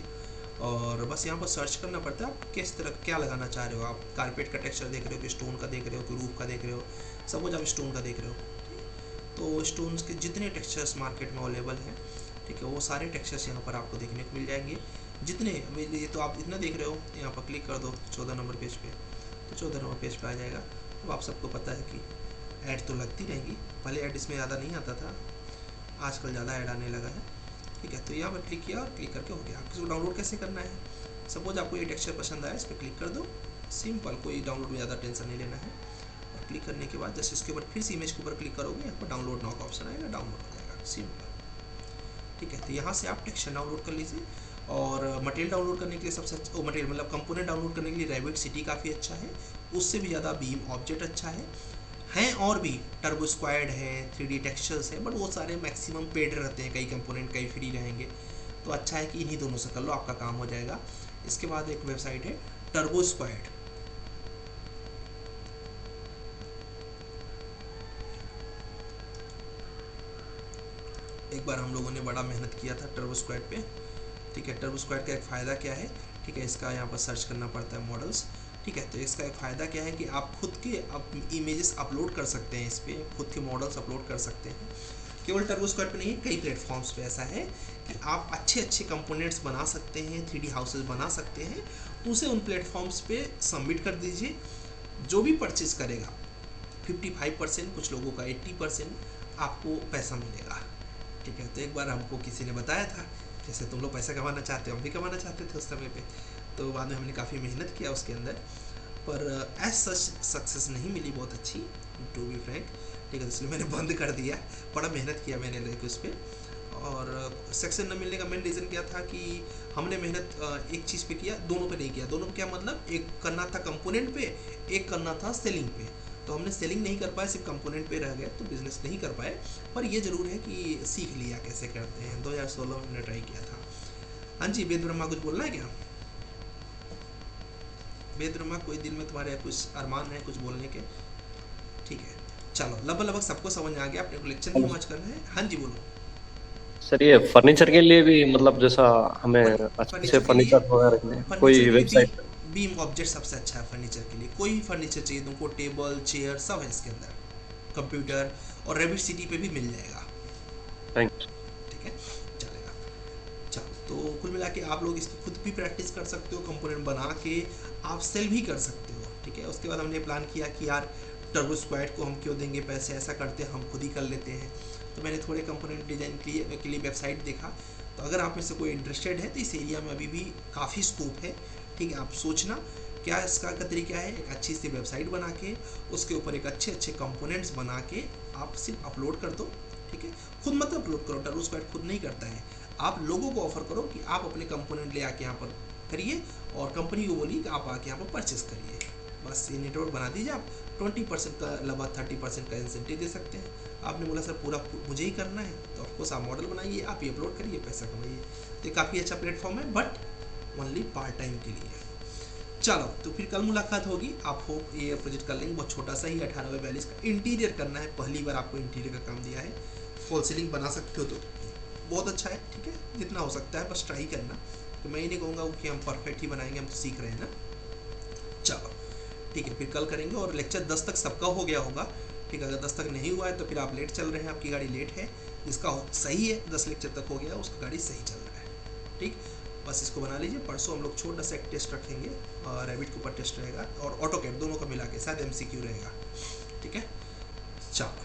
और बस यहाँ पर सर्च करना पड़ता है आप किस तरह क्या लगाना चाह रहे हो। आप कारपेट का टेक्सचर देख रहे हो कि स्टोन का देख रहे हो कि रूफ का देख रहे हो, सपोज आप स्टोन का देख रहे हो, तो स्टोन्स के जितने टेक्सचर्स मार्केट में अवेलेबल हैं, ठीक है, वो सारे टेक्सचर्स यहाँ पर आपको देखने को मिल जाएंगे। जितने ये तो आप इतना देख रहे हो, यहाँ पर क्लिक कर दो 14 नंबर पेज पे, तो 14 नंबर पेज पे आ जाएगा। अब आप सबको पता है कि ऐड तो लगती रहेंगी, पहले ऐड इसमें ज़्यादा नहीं आता था, आजकल ज़्यादा ऐड आने लगा है, ठीक है। तो यहाँ पर क्लिक किया और क्लिक करके हो गया। आपको डाउनलोड कैसे करना है, सपोज आपको ये टेक्सचर पसंद आया, इस पर क्लिक कर दो, सिंपल, कोई डाउनलोड में ज़्यादा टेंशन नहीं लेना है। और क्लिक करने के बाद जैसे इसके ऊपर फिर से इमेज के ऊपर क्लिक करोगे, यहाँ पर डाउनलोड नाउ का ऑप्शन आएगा, डाउनलोड हो जाएगा, सिंपल, ठीक है। तो यहाँ से आप टेक्सचर डाउनलोड कर लीजिए। और मटेरियल डाउनलोड करने के लिए सबसे अच्छा मटेरियल मतलब कंपोनेंट डाउनलोड करने के लिए रैबिट सिटी काफ़ी अच्छा है, उससे भी ज़्यादा बीम ऑब्जेक्ट अच्छा है और भी टर्बो स्क्वाड है, 3D टेक्सचर्स है, बट वो सारे मैक्सिमम पेड रहते हैं, कई कंपोनेंट कई फ्री रहेंगे, तो अच्छा है कि इन्हीं दोनों से कर लो, आपका काम हो जाएगा। इसके बाद एक वेबसाइट है टर्बो स्क्वाड, एक बार हम लोगों ने बड़ा मेहनत किया था टर्बो स्क्वाड पे, ठीक है। टर्बो स्क्वाड का एक फ़ायदा क्या है, ठीक है, इसका यहाँ पर सर्च करना पड़ता है मॉडल्स, ठीक है। तो इसका एक फ़ायदा क्या है कि आप खुद के इमेजेस अपलोड कर सकते हैं, इस पर खुद के मॉडल्स अपलोड कर सकते हैं। केवल टर्बो स्क्वाड पे नहीं है, कई प्लेटफॉर्म्स पे ऐसा है कि आप अच्छे अच्छे कंपोनेंट्स बना सकते हैं, 3D हाउसेज बना सकते हैं, तो उसे उन प्लेटफॉर्म्स पे सबमिट कर दीजिए। जो भी परचेज करेगा 55%, कुछ लोगों का 80% आपको पैसा मिलेगा, ठीक है। तो एक बार हमको किसी ने बताया था, जैसे तुम लोग पैसा कमाना चाहते हो, हम भी कमाना चाहते थे उस समय पे, तो बाद में हमने काफ़ी मेहनत किया उसके अंदर, पर एज सच सक्सेस नहीं मिली बहुत अच्छी, टू बी फ्रैंक, ठीक है। इसलिए मैंने बंद कर दिया, बड़ा मेहनत किया मैंने लेके उस पर, और सक्सेस न मिलने का मेन रीज़न क्या था कि हमने मेहनत एक चीज़ पे किया, दोनों पे नहीं किया। दोनों पे क्या मतलब, एक करना था कंपोनेंट पे, एक करना था सेलिंग पे, तो हमने सेलिंग नहीं कर पाए, सिर्फ कंपोनेंट पे रह गए, तो बिजनेस नहीं कर पाए। पर ये ज़रूर है कि सीख लिया कैसे करते हैं। 2016 में हमने ट्राई किया था। हाँ जी, वेद ब्रह्मा कुछ बोलना है क्या? वेद ब्रह्मा, कोई दिल में तुम्हारे कुछ अरमान है कुछ बोलने के? ठीक है, चलो लगभग सबको समझ आ गया, अपने को लेक्चर नहीं वॉच करना है। हाँ जी बोलो सर। ये फर्नीचर के लिए भी मतलब जैसा हमें अच्छे से फर्नीचर वगैरह कोई वेबसाइट, बीम ऑब्जेक्ट सबसे अच्छा है फर्नीचर के लिए। कोई फर्नीचर चाहिए तुमको, टेबल चेयर सब है इसके अंदर, कंप्यूटर, और रैबिट सिटी पे भी मिल जाएगा। थैंक यू, ठीक है, चलेगा। चलो, तो कुल मिला के आप लोग इसकी खुद भी प्रैक्टिस कर सकते हो, कंपोनेंट बना के आप सेल भी कर सकते हो, ठीक है। उसके बाद हमने प्लान किया कि यार टर्बो स्क्वाड को हम क्यों देंगे पैसे, ऐसा करते हम खुद ही कर लेते हैं। तो मैंने थोड़े कंपोनेंट डिजाइन के लिए वेबसाइट देखा, तो अगर आप में से कोई इंटरेस्टेड है तो इस एरिया में अभी भी काफ़ी स्कोप है, ठीक है। आप सोचना क्या इसका तरीका है, एक अच्छी सी वेबसाइट बना के उसके ऊपर एक अच्छे अच्छे कंपोनेंट्स बना के आप सिर्फ अपलोड कर दो, ठीक है। खुद मत अपलोड करो, टर्बो स्क्वाड खुद नहीं करता है, आप लोगों को ऑफर करो कि आप अपने कंपोनेंट ले आके यहाँ पर करिए, और कंपनी को बोलिए कि आप आके यहाँ पर परचेस करिए। बस ये नेटवर्क बना दीजिए, आप 20% का लगभग 30% का इंसेंटिव दे सकते हैं। आपने बोला सर पूरा मुझे ही करना है, तो ऑफकोर्स आप मॉडल बनाइए, आप ही अपलोड करिए, पैसा कमाइए। तो काफ़ी अच्छा प्लेटफॉर्म है, बट ओनली पार्ट टाइम के लिए। चलो, तो फिर कल मुलाकात होगी। आप होप ये प्रोजेक्ट कर लेंगे, बहुत छोटा सा ही 18x42 का इंटीरियर करना है, पहली बार आपको इंटीरियर का काम दिया है। फॉल सीलिंग बना सकते हो तो बहुत अच्छा है, ठीक है, जितना हो सकता है बस ट्राई करना। तो मैं ये नहीं कहूँगा कि हम परफेक्ट ही बनाएंगे, हम तो सीख रहे हैं ना। चलो ठीक है, फिर कल करेंगे। और लेक्चर 10 तक सबका हो गया होगा, ठीक है। अगर 10 तक नहीं हुआ है तो फिर आप लेट चल रहे हैं, आपकी गाड़ी लेट है। जिसका सही है 10 लेक्चर तक हो गया, उसका गाड़ी सही चल रहा है, ठीक। बस इसको बना लीजिए। परसों हम लोग छोटा सा एक टेस्ट रखेंगे, रैबिट के ऊपर टेस्ट रहेगा और ऑटोकैड दोनों का मिला के शायद MCQ रहेगा। ठीक है, चलो।